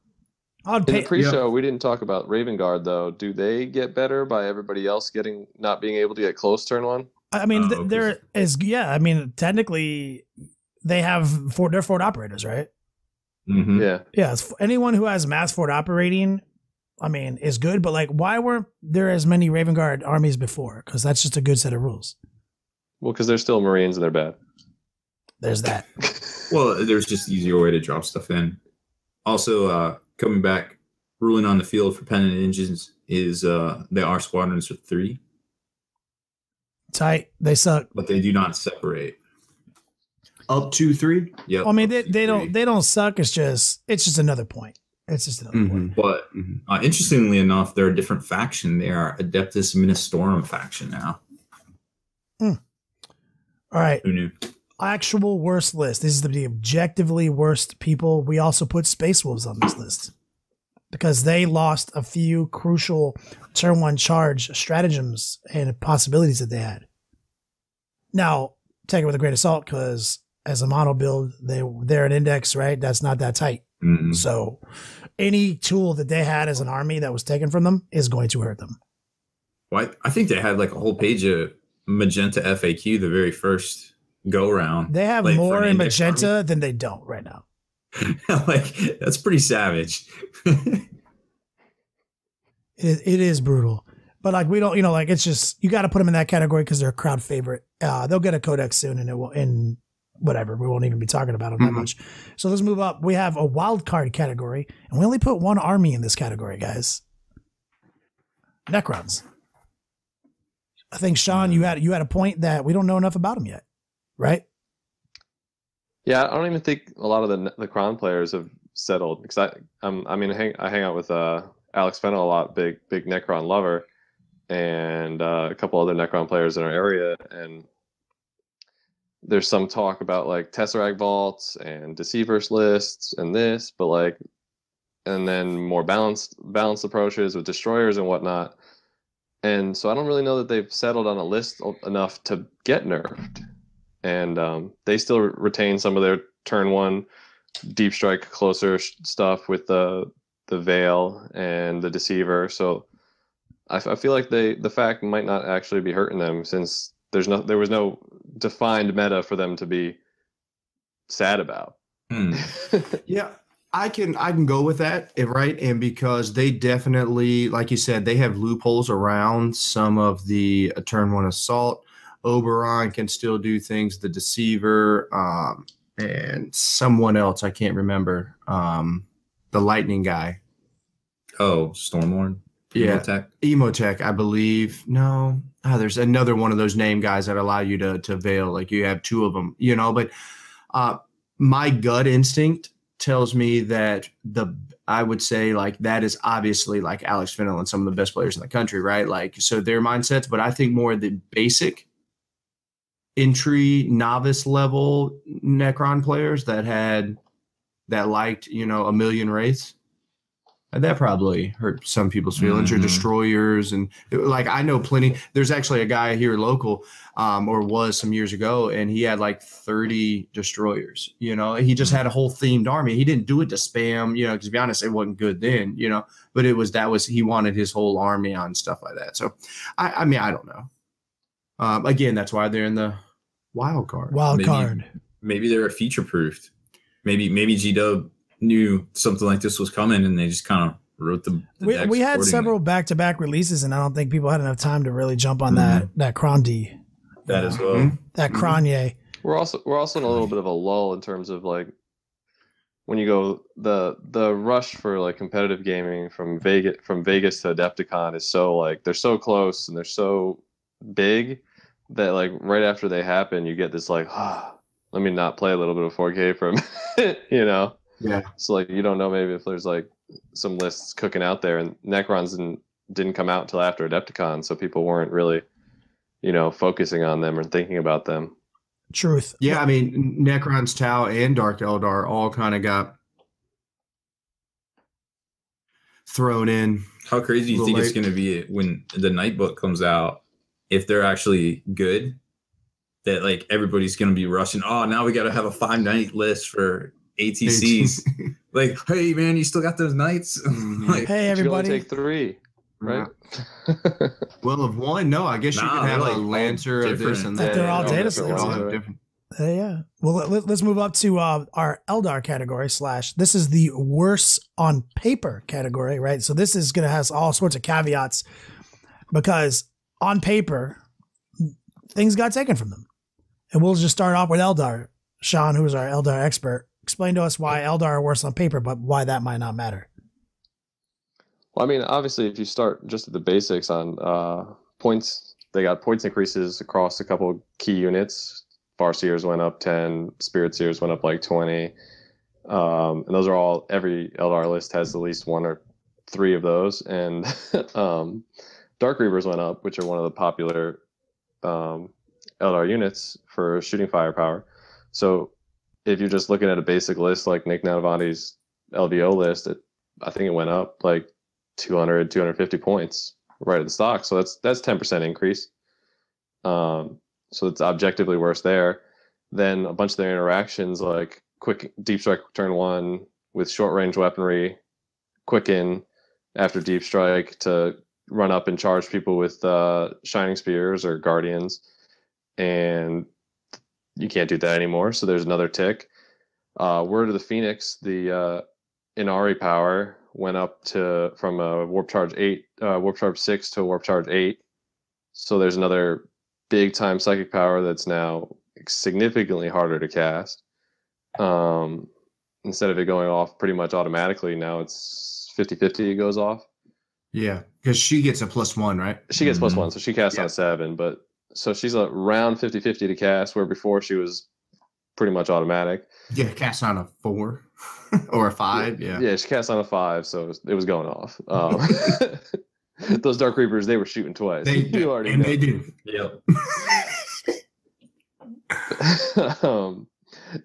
In the pre-show, we didn't talk about Raven Guard though. Do they get better by everybody else not being able to get close turn 1? I mean, there is. Yeah, I mean, technically, they have they're fort operators, right? Mm-hmm. Yeah. Anyone who has mass fort operating, I mean, is good. But like, why weren't there as many Raven Guard armies before? Because that's just a good set of rules. Well, because they're still Marines and they're bad. There's that. Well, there's just easier way to drop stuff in. Also, coming back, ruling on the field for pennant engines is they are squadrons of 3. Tight. They suck. But they do not separate. Up to 3? Yeah. I mean, they don't suck. It's just another point. It's just another point. But interestingly enough, they're a different faction. They are Adeptus Ministorum faction now. All right. Who knew? Actual worst list. This is the objectively worst people. We also put Space Wolves on this list because they lost a few crucial turn 1 charge stratagems and possibilities that they had. Now, take it with a grain of salt because as a mono build, they're an index, right? That's not that tight. Mm-hmm. So any tool that they had as an army that was taken from them is going to hurt them. Well, I think they had like a whole page of magenta FAQ the very first go around. They have like, more in magenta than they don't right now. Like, that's pretty savage. It is brutal. But like, we don't, like, it's just, you got to put them in that category because they're a crowd favorite. They'll get a codex soon and whatever. We won't even be talking about them that much. So let's move up. We have a wild card category and we only put 1 army in this category, guys. Necrons. I think Sean, you had a point that we don't know enough about them yet, right? Yeah, I don't even think a lot of the Cron players have settled because I hang out with Alex Fennell a lot, big Necron lover, and a couple other Necron players in our area, and there's some talk about like Tesseract vaults and Deceivers lists and this, but like, and then more balanced approaches with destroyers and whatnot. And so I don't really know that they've settled on a list enough to get nerfed. And they still retain some of their turn 1 deep strike closer stuff with the Veil and the Deceiver. So I feel like the fact might not actually be hurting them since there was no defined meta for them to be sad about. Yeah. I can go with that, right? And because they definitely, like you said, they have loopholes around some of the turn 1 assault. Oberon can still do things. The Deceiver, and someone else I can't remember. The Lightning guy. Oh, Stormlord. Yeah, Emotech. Emotech, I believe. No, there's another one of those name guys that allow you to veil. Like you have 2 of them, But my gut instinct tells me that I would say like that is obviously like Alex Fennell and some of the best players in the country, right? Like, so their mindsets, but I think more the basic entry novice level Necron players that liked, a million wraiths. And that probably hurt some people's feelings, or destroyers. And like, I know plenty. There's actually a guy here local, or was some years ago, and he had like 30 destroyers. He just had a whole themed army. He didn't do it to spam, because to be honest, it wasn't good then, but he wanted his whole army on stuff like that. So, I mean, I don't know. Again, that's why they're in the wild card. Maybe they're feature proofed. Maybe G-Dub knew something like this was coming and they just kind of wrote the decks we had several back-to-back releases and I don't think people had enough time to really jump on that Cron D. That as well. That Cronje. We're also in a little bit of a lull in terms of like when you go the rush for like competitive gaming from Vegas to Adepticon is so like they're so close and they're so big that like right after they happen you get this like let me not play a little bit of 4K for a minute, you know? Yeah. So like you don't know maybe if there's like some lists cooking out there, and Necrons didn't come out until after Adepticon, so people weren't really, you know, focusing on them or thinking about them. Truth. Yeah, I mean, Necron's Tau and Dark Eldar all kind of got thrown in. How crazy do you think it's going to be when the Night book comes out? If they're actually good, that like everybody's going to be rushing. Oh, now we got to have a 5-night list for ATCs. Like, hey man, you still got those nights? Like, hey everybody, take 3, right? Well, of one, no. I guess you could have like a Lancer of this and that. They're all data slates. Yeah. Well, let's move up to our Eldar category / this is the worse on paper category, right? So this is going to have all sorts of caveats because on paper, things got taken from them. And we'll just start off with Eldar. Sean, who is our Eldar expert, explain to us why Eldar are worse on paper, but why that might not matter. Well, I mean, obviously, if you start just at the basics on points, they got points increases across a couple of key units. Farseers went up 10, Spirit Seers went up like 20. And those are all, every Eldar list has at least 1 or 3 of those. And Dark Reavers went up, which are one of the popular Eldar units for shooting firepower. So if you're just looking at a basic list like Nick Nadavanti's LVO list, I think it went up like 200, 250 points right at the stock. So that's 10% increase. So it's objectively worse there. Then a bunch of their interactions, like quick deep strike turn 1 with short range weaponry, quicken after deep strike to run up and charge people with shining spears or guardians, and you can't do that anymore. So there's another tick. Word of the Phoenix, the Inari power went up from a warp charge 6 to a warp charge 8. So there's another big time psychic power that's now significantly harder to cast. Instead of it going off pretty much automatically, now it's 50-50 it goes off. Yeah, because she gets a +1, right? She gets +1, so she casts on a 7, but so she's around 50-50 to cast, where before she was pretty much automatic. Yeah, cast on a 4 or a 5. Yeah, she cast on a 5, so it was going off. Those Dark Reapers, they were shooting twice. You already know. They do. Yep.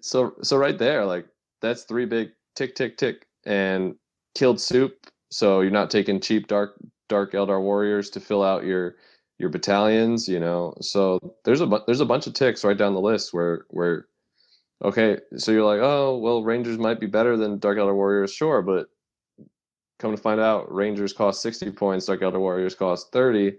So right there, like that's 3 big tick, tick, tick, and killed soup. So you're not taking cheap dark Eldar warriors to fill out your battalions, you know. So there's a bunch of ticks right down the list where okay, so you're like, oh well, Rangers might be better than Dark Eldar warriors, sure, but come to find out, Rangers cost 60 points, Dark Eldar warriors cost 30.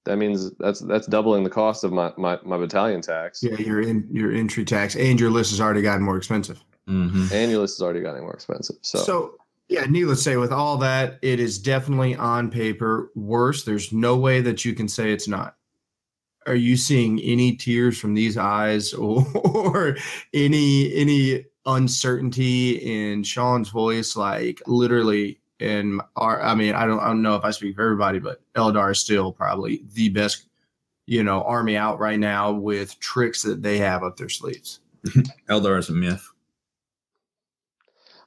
That means that's doubling the cost of my battalion tax. Yeah, your entry tax, and your list has already gotten more expensive. Mm-hmm. And your list is already getting more expensive. So yeah, needless to say, with all that, it is definitely on paper worse. There's no way that you can say it's not. Are you seeing any tears from these eyes or any uncertainty in Sean's voice? Like literally, I don't know if I speak for everybody, but Eldar is still probably the best, army out right now with tricks that they have up their sleeves. Eldar is a myth.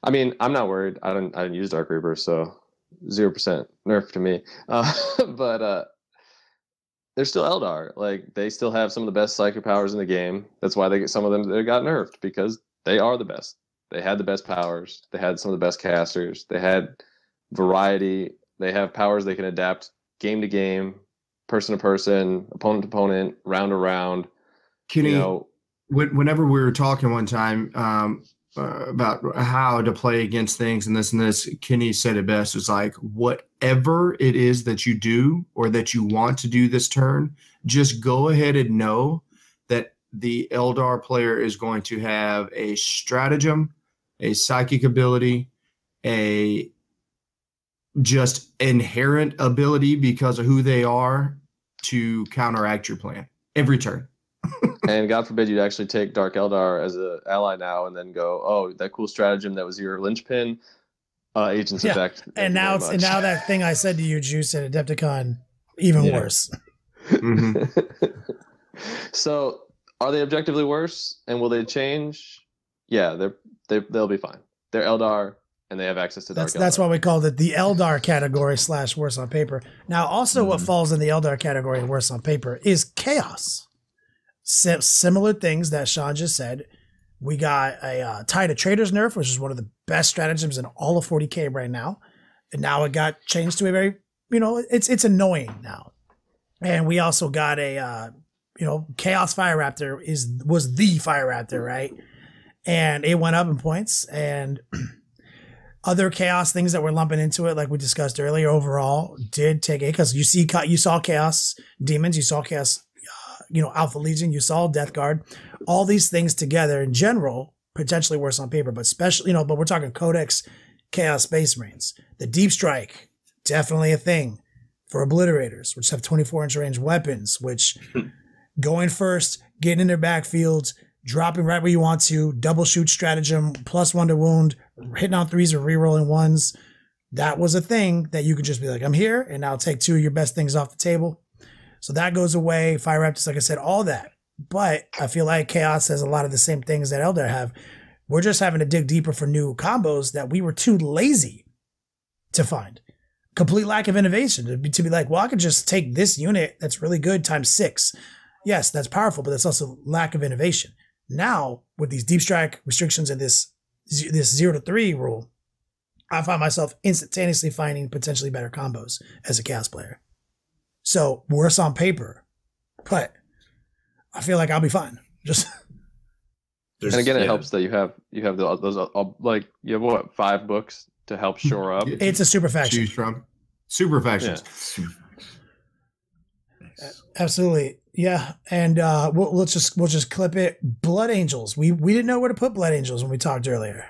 I mean, I'm not worried. I didn't use Dark Reaper, so 0% nerf to me. But they're still Eldar. Like they still have some of the best psychic powers in the game. That's why some of them got nerfed, because they are the best. They had the best powers. They had some of the best casters. They had variety. They have powers they can adapt game to game, person to person, opponent to opponent, round to round. Kenny, whenever we were talking one time about how to play against things and this, Kenny said it best. It's like, whatever it is that you do or that you want to do this turn, just go ahead and know that the Eldar player is going to have a stratagem, a psychic ability, a just inherent ability because of who they are to counteract your plan every turn. And God forbid you'd actually take Dark Eldar as an ally now and then go, oh, that cool stratagem that was your linchpin, agent's effect. And now that thing I said to you, Juice, at Adepticon, even worse. Mm-hmm. So Are they objectively worse, and will they change? Yeah, they'll be fine. They're Eldar, and they have access to Dark Eldar. That's why we called it the Eldar category / worse on paper. Now, also what falls in the Eldar category and worse on paper is chaos. Similar things that Sean just said. We got a Tide of Traitors nerf, which is one of the best stratagems in all of 40K right now. And now it got changed to a very, it's annoying now. And we also got a, Chaos Fire Raptor was the Fire Raptor, right? And it went up in points. And other chaos things that we're lumping into it, like we discussed earlier, overall did take it, because you saw Chaos Demons, you saw Chaos, Alpha Legion, you saw Death Guard, all these things together in general, potentially worse on paper, but especially, but we're talking Codex Chaos Space Marines. The Deep Strike, definitely a thing for Obliterators, which have 24-inch range weapons, which going first, getting in their backfields, dropping right where you want to, double shoot stratagem, +1 to wound, hitting on 3s or rerolling 1s. That was a thing that you could just be like, I'm here, and I'll take 2 of your best things off the table. So that goes away. Fire Raptors, like I said, all that. But I feel like Chaos has a lot of the same things that Eldar have. We're just having to dig deeper for new combos that we were too lazy to find. Complete lack of innovation to be like, well, I could just take this unit that's really good times 6. Yes, that's powerful, but that's also lack of innovation. Now, with these deep strike restrictions and this 0 to 3 rule, I find myself instantaneously finding potentially better combos as a Chaos player. So worse on paper, but I feel like I'll be fine. And again, it helps that you have those like you have what, 5 books to help shore up. It's a super faction. Choose from super factions. Yeah. Absolutely, yeah. And we'll just clip it. Blood Angels. We didn't know where to put Blood Angels when we talked earlier.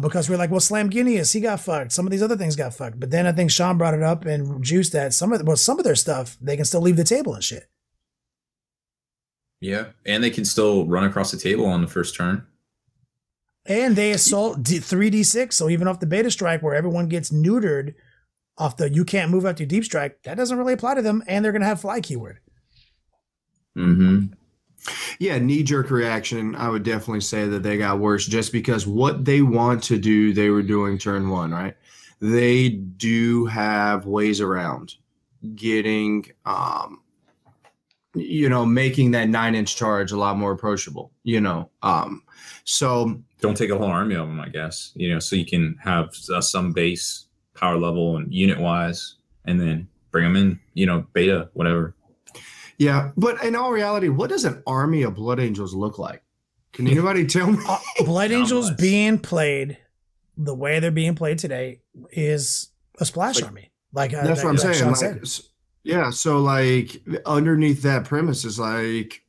Because we're like, well, Slamginius, he got fucked. Some of these other things got fucked. But then I think Sean brought it up and juiced that some of their stuff, they can still leave the table and shit. Yeah, and they can still run across the table on the first turn. And they assault 3d6, so even off the beta strike where everyone gets neutered off the you can't move after deep strike, that doesn't really apply to them, and they're going to have fly keyword. Mm-hmm. Yeah, knee-jerk reaction, I would definitely say that they got worse just because what they want to do, they were doing turn 1, right? They do have ways around getting, making that 9-inch charge a lot more approachable, so don't take a whole army of them, I guess, so you can have some base power level and unit wise, and then bring them in, beta, whatever. Yeah, but in all reality, what does an army of Blood Angels look like? Can anybody tell me? Blood Angels being played the way they're being played today is a splash army. Like that's what I'm saying. Yeah, so like underneath that premise is like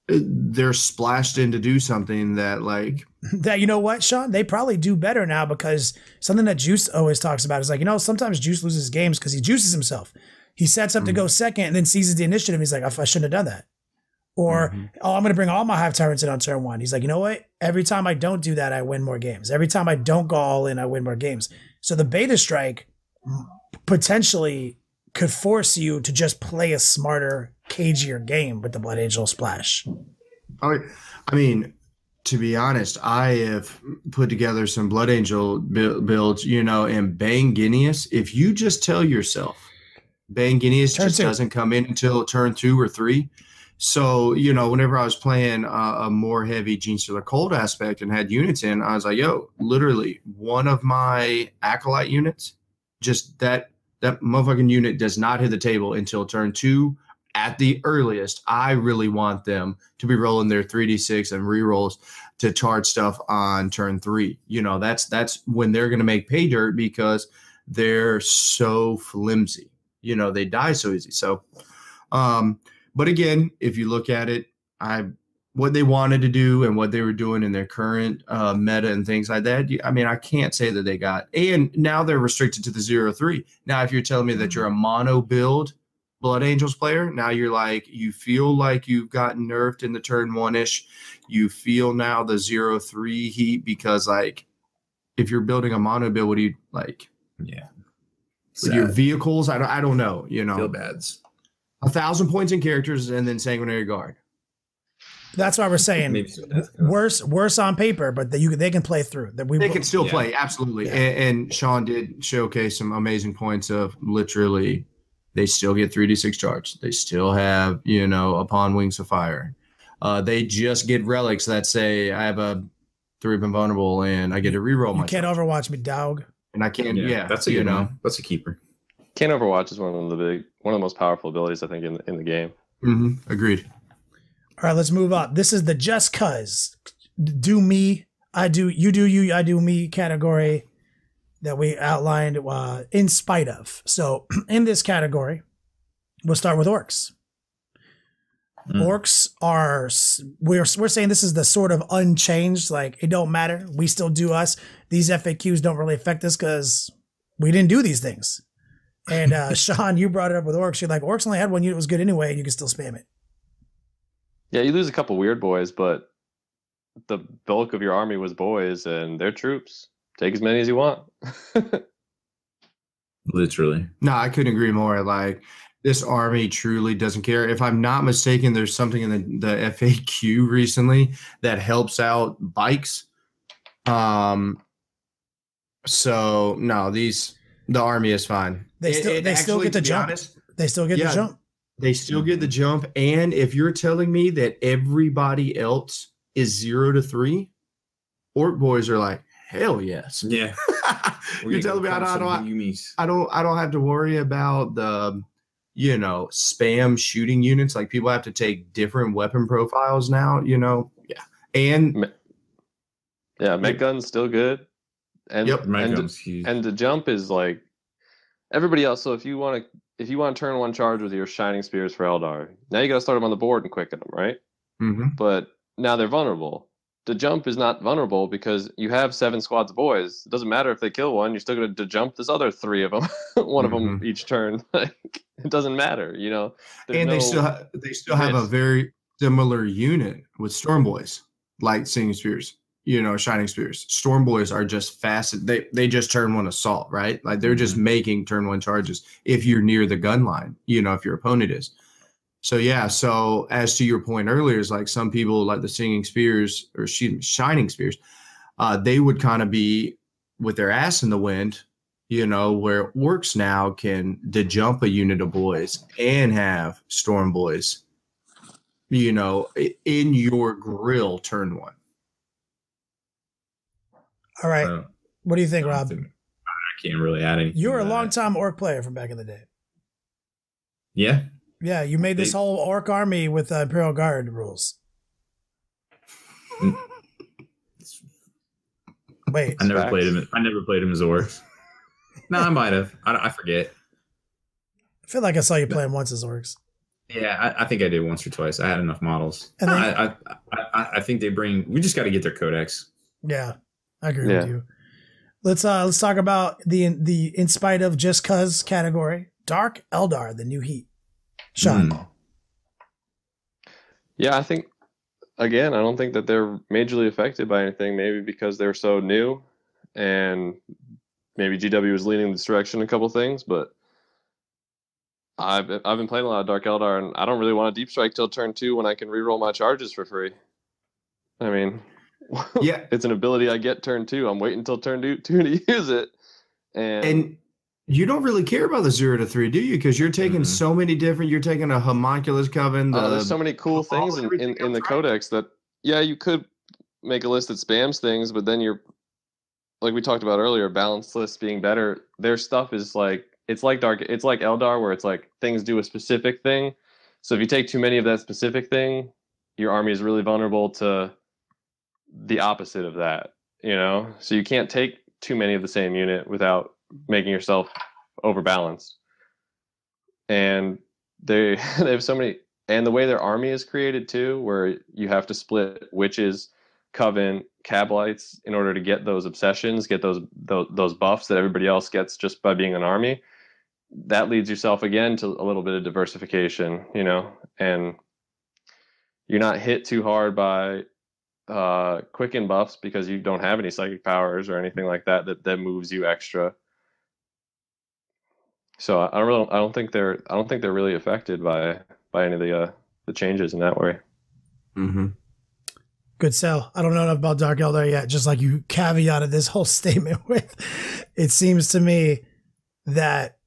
they're splashed in to do something that like that. You know what, Sean? They probably do better now because something that Juice always talks about is like, sometimes Juice loses games because he juices himself. He sets up to go second and then seizes the initiative. He's like, I shouldn't have done that. Or, I'm going to bring all my Hive Tyrants in on turn 1. He's like, you know what? Every time I don't do that, I win more games. Every time I don't go all in, I win more games. So the beta strike potentially could force you to just play a smarter, cagier game with the Blood Angel splash. I mean, to be honest, I have put together some Blood Angel builds, and Bang Guineas. If you just tell yourself, Bang Guineas just doesn't come in until turn 2 or 3. So, whenever I was playing a more heavy Genestealer Cold aspect and had units in, I was like, literally one of my Acolyte units, just that motherfucking unit does not hit the table until turn 2 at the earliest. I really want them to be rolling their 3d6 and rerolls to charge stuff on turn 3. That's when they're going to make pay dirt because they're so flimsy. They die so easy. So, but again, if you look at it, what they wanted to do and what they were doing in their current meta and things like that, I can't say that they got. And now they're restricted to the 0-3. Now, if you're telling me that you're a mono build Blood Angels player, now you're like, you feel like you've gotten nerfed in the turn 1-ish. You feel now the 0-3 heat because, like, if you're building a mono build, what do you like? Yeah. With your vehicles, I don't know, Feel bads. 1,000 points in characters and then Sanguinary Guard. That's why we're saying Maybe so. worse on paper, but they can play through. They can still play, absolutely. Yeah. And Sean did showcase some amazing points of literally they still get 3d6 charge. They still have, upon wings of fire. They just get relics that say I have a 3 of invulnerable and I get to reroll my. You can't overwatch me, dog. And I can't. Yeah, that's a good one. That's a keeper. Can't overwatch is one of the most powerful abilities I think in the game. Mm-hmm. Agreed. All right, let's move on. This is the just cuz do me, I do, you do you, I do me category that we outlined in spite of. So in this category, we'll start with orcs. Orcs are, we're saying this is the sort of unchanged, like it don't matter. We still do us. These FAQs don't really affect us because we didn't do these things. And Sean, you brought it up with orcs. You're like, orcs only had one unit that was good anyway, and you can still spam it. Yeah, you lose a couple weird boys, but the bulk of your army was boys, and they're troops. Take as many as you want. Literally. No, I couldn't agree more. Like, this army truly doesn't care. If I'm not mistaken, there's something in the FAQ recently that helps out bikes. So no, the army is fine. They still get the jump. Honest, they still get the jump. They still get the jump. And if you're telling me that everybody else is 0 to 3, orc boys are like, hell yes. Yeah. You're telling me I don't have to worry about the spam shooting units. Like, people have to take different weapon profiles now, Yeah. And Mech gun's still good. And and the jump is like everybody else. So if you want to turn one charge with your shining spears for Eldar, now you got to start them on the board and quicken them, right? Mm-hmm. But now they're vulnerable. The jump is not vulnerable because you have 7 squads of boys. It doesn't matter if they kill one; you're still going to jump this other 3 of them, one of them each turn. Like, it doesn't matter, And they still have a very similar unit with Storm Boys, like Singing Spears. Shining Spears. Storm Boys are just fast. They just turn 1 assault, right? Like, they're just making turn 1 charges if you're near the gun line, if your opponent is. So, yeah. So, as to your point earlier, is like some people like the Singing Spears or Shining Spears, they would kind of be with their ass in the wind, where orcs now can de-jump a unit of boys and have Storm Boys, in your grill turn 1. All right. What do you think, Rob? I can't really add anything. You're a long-time orc player from back in the day. Yeah. Yeah, you made this whole orc army with Imperial Guard rules. Wait. I never played him as orcs. No, I might have. I forget. I feel like I saw you play him once as orcs. Yeah, I think I did once or twice. I had enough models. And then, I think we just got to get their codex. Yeah. I agree with you. Let's talk about the in spite of just cuz category. Dark Eldar, the new heat. Sean. Yeah, I think again, I don't think that they're majorly affected by anything. Maybe because they're so new, and maybe GW was leaning this direction in a couple things. But I've been playing a lot of Dark Eldar, and I don't really want to deep strike till turn 2 when I can reroll my charges for free. I mean, yeah, it's an ability I get turn 2. I'm waiting until turn 2 to use it, and you don't really care about the 0 to 3, do you? Because you're taking so many different. You're taking a homunculus coven. There's so many cool things in the codex that you could make a list that spams things, but then you're like we talked about earlier, balanced lists being better. Their stuff is like it's like Eldar, where it's like things do a specific thing. So if you take too many of that specific thing, your army is really vulnerable to the opposite of that, So you can't take too many of the same unit without making yourself overbalanced. And they have so many, and the way their army is created too, where you have to split witches, coven, cabalites in order to get those obsessions, get those buffs that everybody else gets just by being an army. That leads yourself again to a little bit of diversification, and you're not hit too hard by quicken buffs because you don't have any psychic powers or anything like that moves you extra. So I don't think they're really affected by any of the changes in that way. Mm-hmm. Good sell. I don't know enough about Dark Eldar yet. Just like you caveated this whole statement with, it seems to me that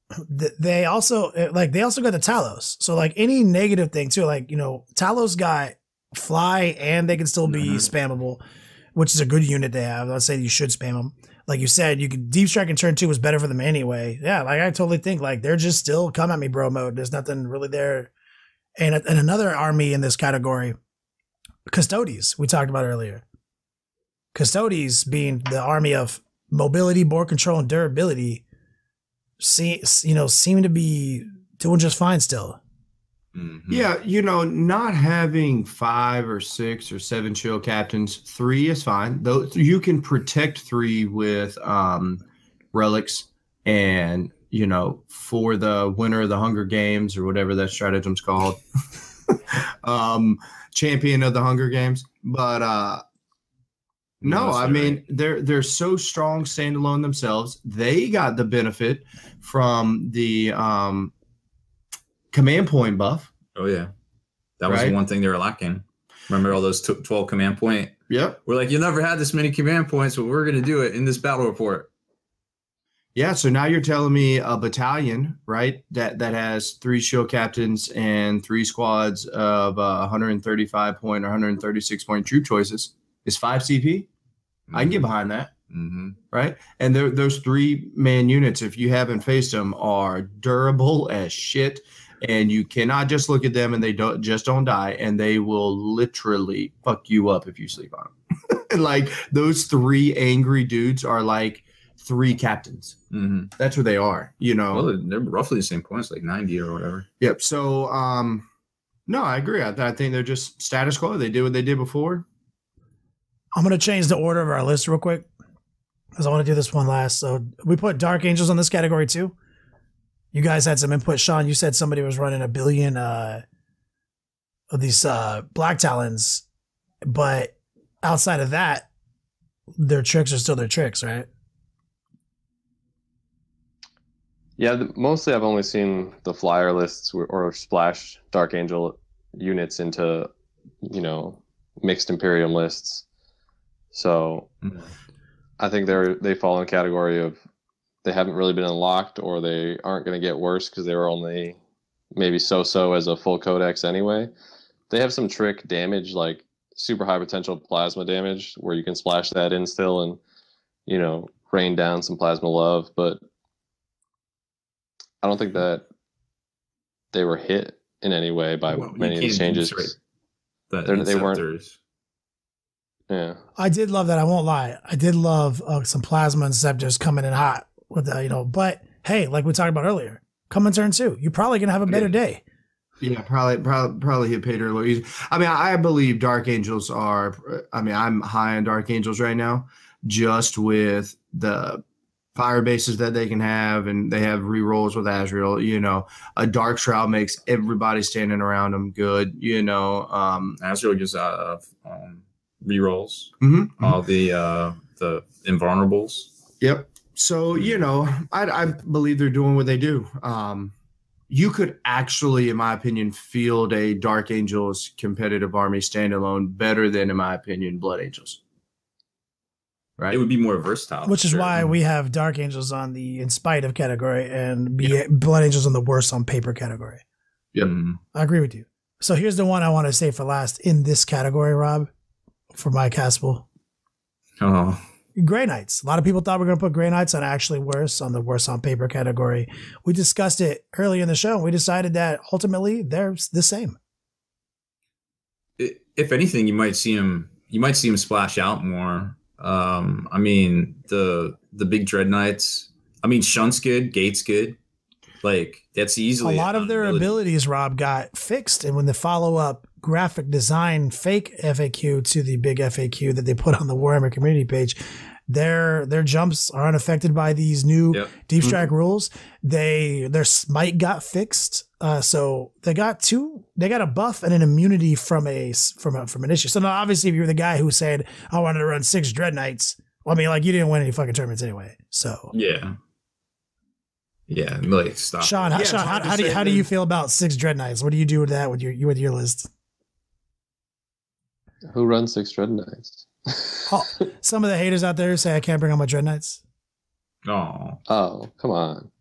they also got the Talos. So like any negative thing too, like, you know, Talos got fly and they can still be spammable, which is a good unit they have. I'd say you should spam them. Like you said, you could deep strike in turn 2 was better for them anyway. Yeah, like I totally think like they're just still come at me bro mode. There's nothing really there. And another army in this category, Custodes, we talked about earlier. Custodes being the army of mobility, board control, and durability, seem to be doing just fine still. Mm-hmm. Yeah, you know, not having 5 or 6 or 7 shield captains, 3 is fine. Though you can protect 3 with relics, and you know, for the winner of the Hunger Games or whatever that stratagem's called. Champion of the Hunger Games, but no, I mean they're so strong standalone themselves. They got the benefit from the command point buff. Oh yeah, that was the one thing they were lacking. Remember all those 12 command point? Yep. We're like, you never had this many command points, but we're gonna do it in this battle report. Yeah, so now you're telling me a battalion, right, that has 3 shield captains and 3 squads of 135 point or 136 point troop choices is 5 CP? Mm-hmm. I can get behind that, right? And those 3-man units, if you haven't faced them, are durable as shit, and you cannot just look at them and they don't die, and they will literally fuck you up if you sleep on them. And like those 3 angry dudes are like 3 captains. Mm-hmm. That's what they are, you know. Well, they're roughly the same points, like 90 or whatever. Yep. So, no, I agree. I think they're just status quo. They did what they did before. I'm going to change the order of our list real quick because I want to do this one last. So we put Dark Angels on this category too. You guys had some input. Sean, you said somebody was running 1 billion of these Black Talons, but outside of that, their tricks are still their tricks, right? Yeah, mostly I've only seen the flyer lists or splash Dark Angel units into, you know, mixed Imperium lists. So I think they fall in a category of they haven't really been unlocked, or they aren't going to get worse because they were only maybe so-so as a full codex anyway. They have some trick damage, like super high potential plasma damage, where you can splash that in still and, you know, rain down some plasma love, but I don't think that they were hit in any way by many of these changes. They weren't. Yeah, I did love that. I won't lie. I did love some plasma inceptors coming in hot with the, you know. But hey, like we talked about earlier, come in turn 2, you're probably gonna have a better day. Yeah, probably hit Pater a little easy. I mean, I believe Dark Angels are. I mean, I'm high on Dark Angels right now, just with the fire bases that they can have, and they have rerolls with Azrael. You know, a Dark Shroud makes everybody standing around them good. You know, Azrael gives rerolls. Mm-hmm. All the invulnerables. Yep. So you know, I believe they're doing what they do. You could actually, in my opinion, field a Dark Angels competitive army standalone better than, in my opinion, Blood Angels. Right. It would be more versatile. Which is why we have Dark Angels on the in spite of category and Blood Angels on the worst on paper category. Yep. I agree with you. So here's the one I want to say for last in this category, Rob, for my Caspel. Oh. Grey Knights. A lot of people thought we were going to put Grey Knights on actually worse on the worst on paper category. We discussed it earlier in the show, and we decided that ultimately they're the same. If anything, you might see them splash out more. I mean, the big Dread Knights. I mean, Shunt's good, Gate's good. Like, that's easily a lot of their abilities, Rob, got fixed, and when the follow-up graphic design fake FAQ to the big FAQ that they put on the Warhammer community page, their jumps are unaffected by these new deep strike rules. Their smite got fixed, so they got a buff and an immunity from an issue. So now, obviously, if you're the guy who said I wanted to run 6 Dread Knights, well, I mean, like, you didn't win any fucking tournaments anyway. So yeah, like, stop. Sean, how do you feel about 6 Dread Knights? What do you do with that with your list? Who runs 6 Dread Knights? Some of the haters out there say I can't bring on my Dread Knights. Oh, come on.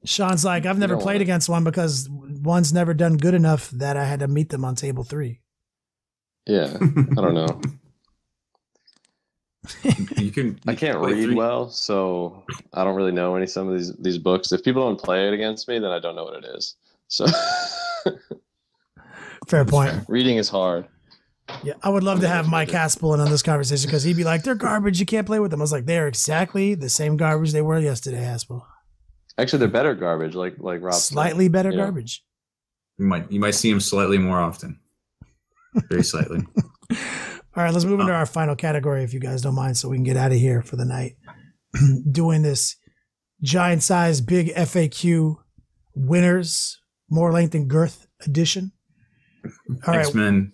Sean's like, I've never played against one because one's never done good enough that I had to meet them on table 3. Yeah, I don't know. I can't read 3. well, so I don't really know some of these books. If people don't play it against me, then I don't know what it is. So fair point. Reading is hard. Yeah, I would love to have Mike Haspel in on this conversation because he'd be like, they're garbage. You can't play with them. I was like, they're exactly the same garbage they were yesterday, Haspel. Actually, they're better garbage, like Rob said. Slightly better garbage. You might see him slightly more often. Very slightly. All right, let's move into our final category, if you guys don't mind, so we can get out of here for the night. Doing this giant size, big FAQ winners, more length and girth edition. All right. X-Men.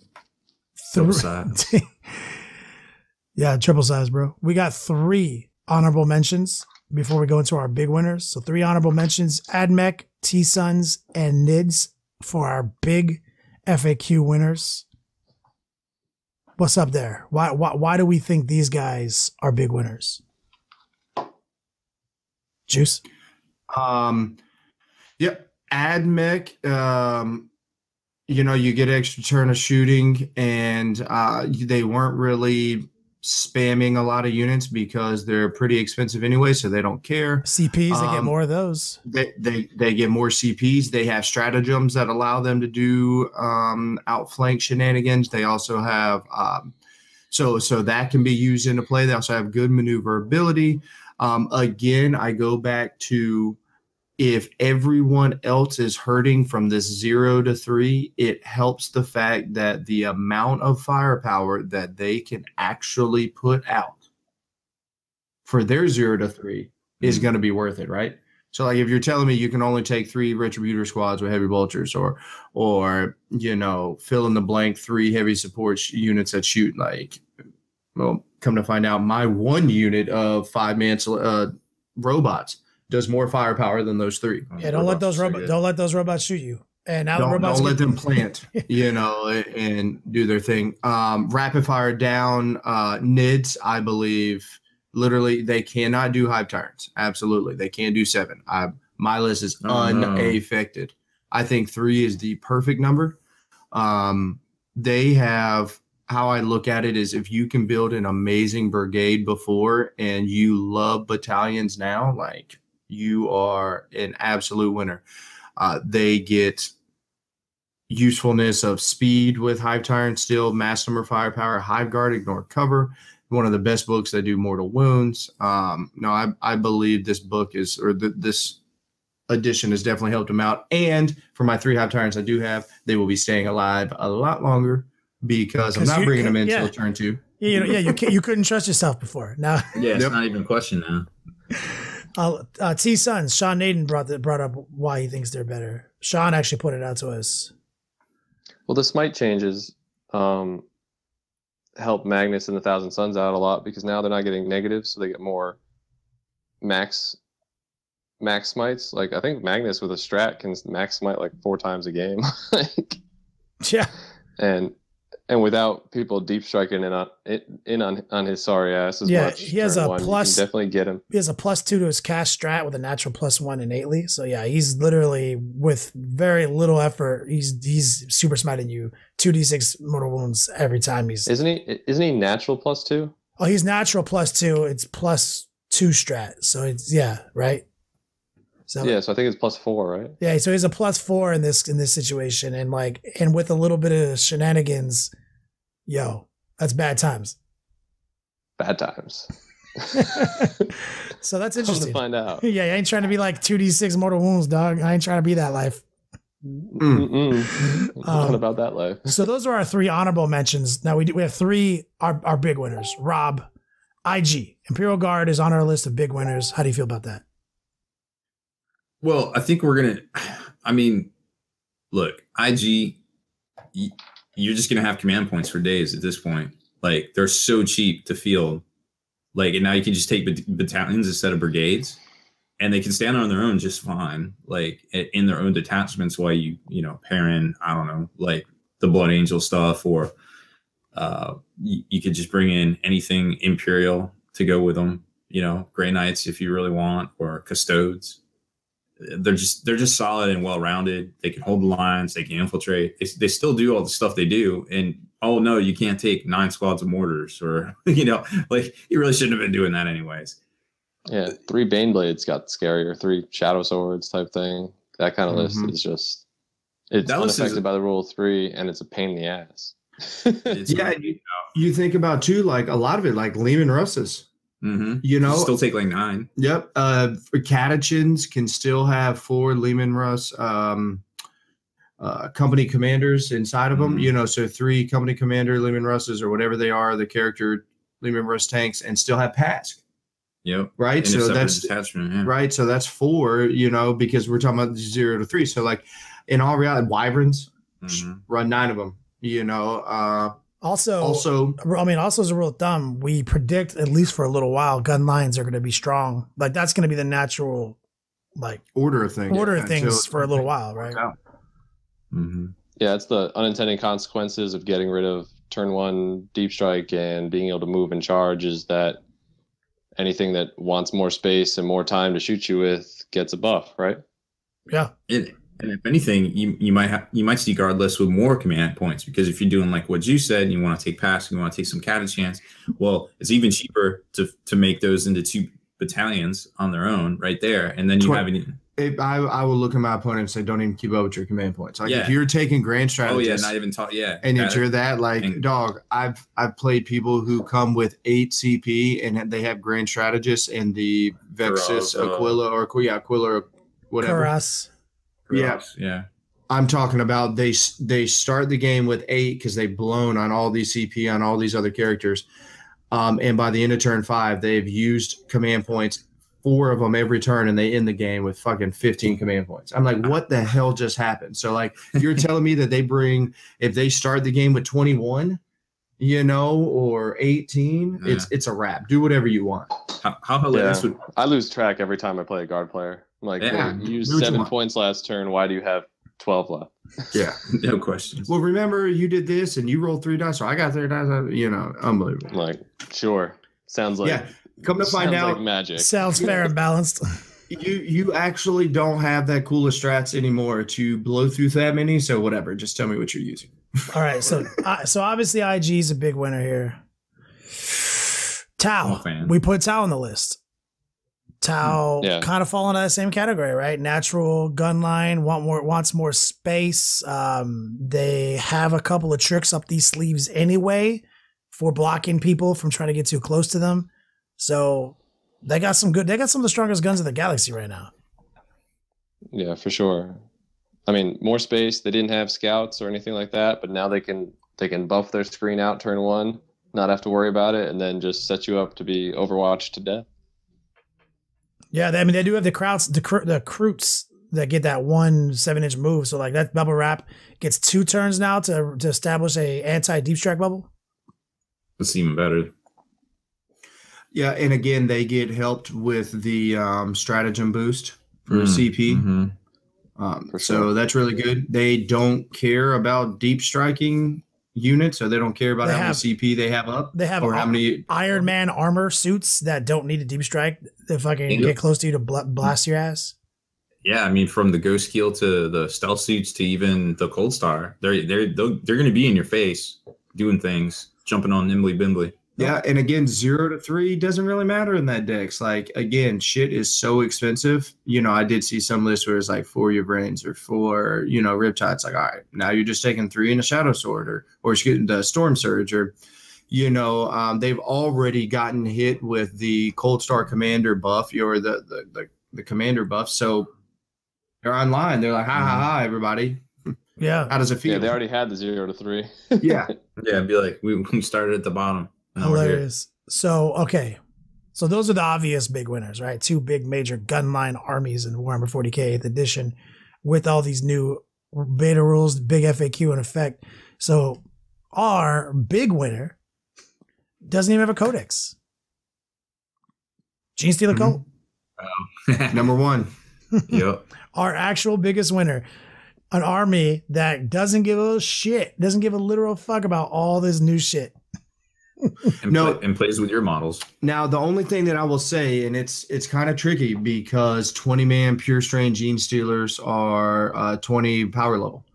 Triple size. Yeah, triple size, bro. We got 3 honorable mentions before we go into our big winners. So 3 honorable mentions, Admech, T-Sons, and Nids for our big FAQ winners. What's up there? Why do we think these guys are big winners? Juice? Yeah, Admech, you get extra turn of shooting, and they weren't really spamming a lot of units because they're pretty expensive anyway, so they don't care. CPs, they get more of those. They get more CPs. They have stratagems that allow them to do outflank shenanigans. They also have so that can be used into play. They also have good maneuverability. Again, I go back to, if everyone else is hurting from this 0 to 3, it helps the fact that the amount of firepower that they can actually put out for their 0 to 3 is going to be worth it, right? So, like, if you're telling me you can only take 3 Retributor squads with heavy vultures, or fill in the blank 3 heavy support units that shoot, like, well, come to find out, my 1 unit of 5-man robots does more firepower than those 3. Yeah, don't let those robots shoot you. And now don't let them plant, and do their thing. Rapid fire down, NIDS, I believe, literally they cannot do hive tyrants. Absolutely, they can't do 7. My list is unaffected. I think 3 is the perfect number. They have, how I look at it is, if you can build an amazing brigade before and you love battalions now, like, you are an absolute winner. They get usefulness of speed with Hive Tyrant still, mass number firepower, Hive Guard, ignore cover. One of the best books that do mortal wounds. I believe this book is, this edition has definitely helped them out. And for my 3 Hive Tyrants I do have, they will be staying alive a lot longer because I'm not bringing them in until turn 2. You couldn't trust yourself before. Now, it's not even a question now. T-Sons, Sean Nayden brought up why he thinks they're better. Sean actually put it out to us. Well, the smite changes help Magnus and the Thousand Suns out a lot, because now they're not getting negatives, so they get more max smites. Like, I think Magnus with a strat can max smite like 4 times a game. Yeah. And without people deep striking in on his sorry ass as much. He has a plus. You can definitely get him. He has a +2 to his cast strat with a natural +1 innately. So yeah, he's literally, with very little effort, he's super smiting you 2d6 mortal wounds every time he's. Isn't he natural +2? Oh, he's natural +2. It's +2 strat. So it's right. So I think it's +4, right? Yeah, so he's a +4 in this situation, and with a little bit of shenanigans, that's bad times. Bad times. So that's interesting to find out. Yeah, I ain't trying to be like 2d6 mortal wounds, dog. I ain't trying to be that life. Not about that life. So those are our 3 honorable mentions. Now we have 3 our big winners. Rob, IG, Imperial Guard is on our list of big winners. How do you feel about that? Well, I think look, IG, you're just going to have command points for days at this point. Like, they're so cheap to field. Like, and now you can just take battalions instead of brigades, and they can stand on their own just fine, like, in their own detachments while you pair in, I don't know, like the Blood Angel stuff or You could just bring in anything Imperial to go with them. Grey Knights if you really want, or Custodes. They're just solid and well rounded. They can hold the lines. They can infiltrate. They still do all the stuff they do. And oh no, you can't take 9 squads of mortars, or you really shouldn't have been doing that anyways. Yeah, 3 Baneblades got scarier. 3 Shadow Swords type thing. That kind of list is just unaffected by the rule of 3, and it's a pain in the ass. You think about too, like a lot of it, like Lehman Russes. Mm-hmm. You still take like 9. Yep. Catechins can still have 4 Lehman Russ company commanders inside of them. So 3 company commander Lehman Russes, or whatever they are, the character Lehman Russ tanks, and still have PASC. Yep. Right. So that's right. So that's 4. Because we're talking about 0 to 3. So like in all reality, Wyverns run 9 of them. Also, as a rule of thumb, we predict, at least for a little while, gun lines are going to be strong. Like that's going to be the natural, order of things for a little while, right? Mm-hmm. Yeah, it's the unintended consequences of getting rid of turn 1 deep strike and being able to move and charge is that anything that wants more space and more time to shoot you with gets a buff, right? Yeah. And if anything, you might see guard lists with more command points, because if you're doing like what you said, and you want to take PASC, you want to take some catechins, well, it's even cheaper to make those into 2 battalions on their own right there, and then you have I will look at my opponent and say, don't even keep up with your command points. Like if you're taking grand strategists, not even talk, and if you're that dog, I've played people who come with 8 CP and they have grand strategists and the Vexus Aquila or whatever. Yeah. I'm talking about they start the game with 8 because they've blown on all these CP on all these other characters. And by the end of turn 5, they've used command points, 4 of them every turn, and they end the game with fucking 15 command points. I'm like, what the hell just happened? So like you're telling me that if they start the game with 21, or 18, it's a wrap. Do whatever you want. How hilarious would I lose track every time I play a guard player. I'm like, you used 7 points last turn. Why do you have 12 left? Yeah, no questions. Well, remember you did this and you rolled 3 dice, so I got 3 dice. Unbelievable. I'm like, sure, sounds like Come to find out, like magic. Sounds fair and balanced. You actually don't have that cool of strats anymore to blow through that many. So whatever, just tell me what you're using. All right, so obviously IG is a big winner here. Tau, we put Tau on the list. Tau kind of fall into that same category, right? Natural gun line, wants more space. They have a couple of tricks up these sleeves anyway for blocking people from trying to get too close to them. So they got some of the strongest guns in the galaxy right now. Yeah, for sure. I mean, more space. They didn't have scouts or anything like that, but now they can buff their screen out turn 1, not have to worry about it, and then just set you up to be overwatched to death. Yeah, they do have the Kroots that get that 1 7-inch move. So like that bubble wrap gets 2 turns now to establish a anti-deep strike bubble. That's even better. Yeah, and again, they get helped with the stratagem boost for CP. Mm-hmm. So that's really good. They don't care about deep striking units, so they don't care about how many CP they have up. They have how many Iron Man armor suits that don't need a deep strike. They fucking get close to you to blast your ass. Yeah, I mean, from the Ghost Keel to the stealth suits to even the Cold Star, they're going to be in your face doing things, jumping on nimbly bimbly. Yeah, and again, 0 to 3 doesn't really matter in that dex. Like, again, shit is so expensive. I did see some lists where it's like 4 your brains or 4, Riptides. Like, all right, now you're just taking 3 in a Shadow Sword or getting the Storm Surge or, they've already gotten hit with the Cold Star Commander buff or the Commander buff. So they're online. They're like, ha, everybody. Yeah. How does it feel? Yeah, they already had the 0 to 3. Yeah. Yeah, it'd be like, we started at the bottom. Hilarious. So, okay. So those are the obvious big winners, right? 2 big major gunline armies in Warhammer 40K 8th edition with all these new beta rules, big FAQ in effect. So our big winner doesn't even have a codex. Gene Stealer Cult. Number 1. Yep. Our actual biggest winner. an army that doesn't give a shit, doesn't give a literal fuck about all this new shit. And plays with your models. Now, the only thing that I will say, and it's kind of tricky because 20-man pure strain gene stealers are 20 power level.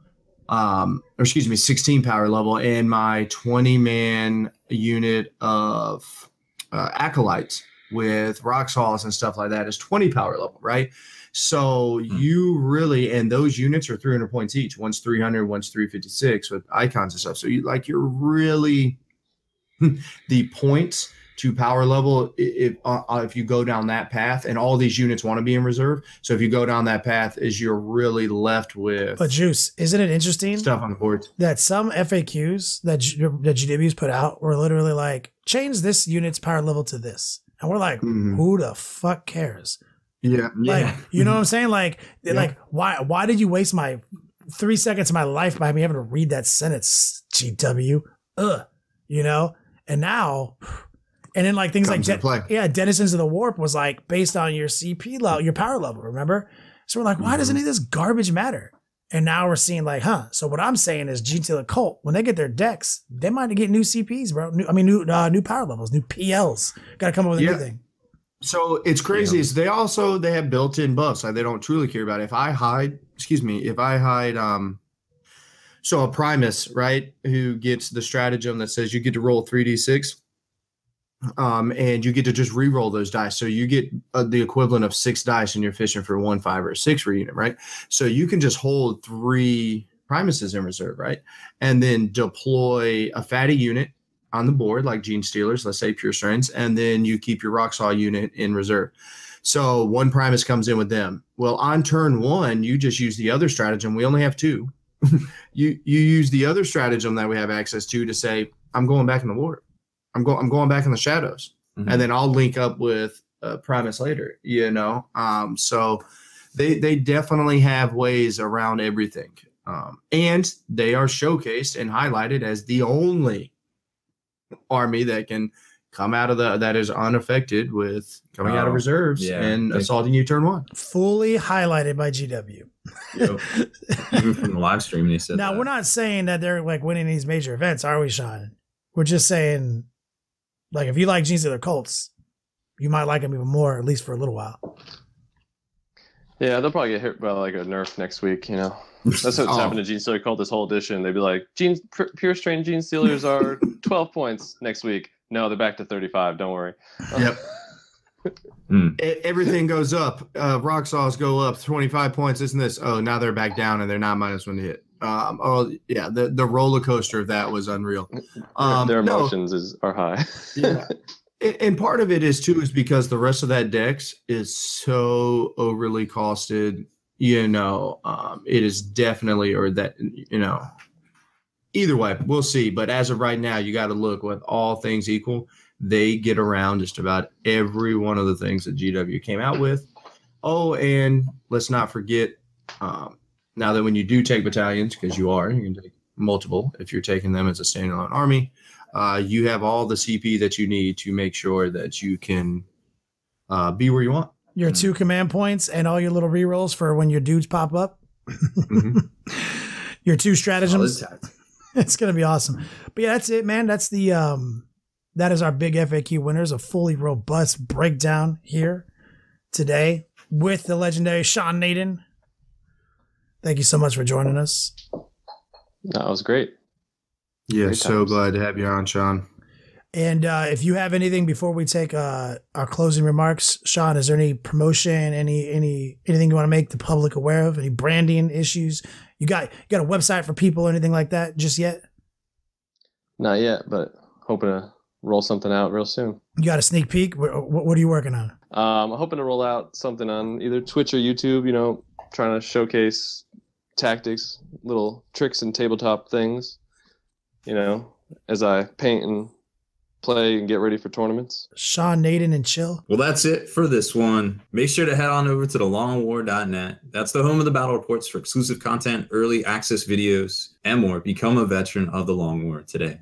Or excuse me, 16 power level, and my 20-man unit of acolytes with rock saws and stuff like that is 20 power level, right? So you really, and those units are 300 points each. One's 300, one's 356 with icons and stuff. So you're really the points to power level if you go down that path, and all these units want to be in reserve. So if you go down that path, is you're really left with. But Juice, isn't it interesting stuff on the board that some FAQs that GW's put out were literally like, change this unit's power level to this, and we're like, who the fuck cares? Yeah, like you know what I'm saying? Like, like why did you waste my 3 seconds of my life by me having to read that sentence? GW, you know. And now, and then like things like Denizens of the Warp was like based on your CP level, your power level, remember? So we're like, why does any of this garbage matter? And now we're seeing like, so what I'm saying is Gene Stealer Cult, when they get their decks, they might get new CPs, bro. New power levels, new PLs. Got to come up with a new thing. So it's crazy. Is they have built-in buffs. Like they don't truly care about it. If I hide, so a Primus, right, who gets the stratagem that says you get to roll 3d6, and you get to just re-roll those dice. So you get the equivalent of 6 dice, and you're fishing for 1, 5, or 6 for unit, right? So you can just hold 3 Primuses in reserve, right, and then deploy a fatty unit on the board, like Gene Stealers, let's say Pure Strains, and then you keep your Rocksaw unit in reserve. So 1 Primus comes in with them. Well, on turn 1, you just use the other stratagem. We only have 2. You use the other stratagem that we have access to say, I'm going back in the water. I'm going back in the shadows, and then I'll link up with Primus later. You know, so they definitely have ways around everything, and they are showcased and highlighted as the only army that can come out of that is unaffected with coming out of reserves and assaulting you turn 1. Fully highlighted by GW. Yep. Even from the live stream, they said now that. We're not saying that they're like winning these major events, are we, Sean? We're just saying, like, if you like Gene Stealer Cults, you might like them even more, at least for a little while. Yeah, they'll probably get hit by like a nerf next week, you know. That's what's happened to Gene Stealer Cult this whole edition. They'd be like, Pure Strain Gene Stealers are 12 points next week. No, they're back to 35. Don't worry. Yep. Everything goes up. Rock saws go up 25 points. Isn't this? Oh, now they're back down and they're not -1 to hit. The roller coaster of that was unreal. Their emotions are high. Yeah. And part of it is because the rest of that dex is so overly costed. You know, it is definitely, or that, you know, either way, we'll see. But as of right now, you got to look with all things equal. They get around just about every one of the things that GW came out with. Oh, and let's not forget, now that when you do take battalions, because you can take multiple if you're taking them as a standalone army, you have all the CP that you need to make sure that you can be where you want. Your 2 command points and all your little rerolls for when your dudes pop up. Your 2 stratagems. It's going to be awesome. But yeah, that's it, man. That's that is our big FAQ winners, a fully robust breakdown here today with the legendary Sean Nayden. Thank you so much for joining us. That was great. Yeah, great so glad to have you on, Sean. And if you have anything before we take our closing remarks, Sean, is there any promotion, anything you want to make the public aware of? Any branding issues? You got a website for people or anything like that just yet? Not yet, but hoping to roll something out real soon. You got a sneak peek? What are you working on? I'm hoping to roll out something on either Twitch or YouTube, you know, trying to showcase tactics, little tricks and tabletop things, you know, as I paint and play and get ready for tournaments. Sean Nayden and chill. Well, that's it for this one. Make sure to head on over to thelongwar.net. That's the home of the battle reports for exclusive content, early access videos, and more. Become a veteran of the Long War today.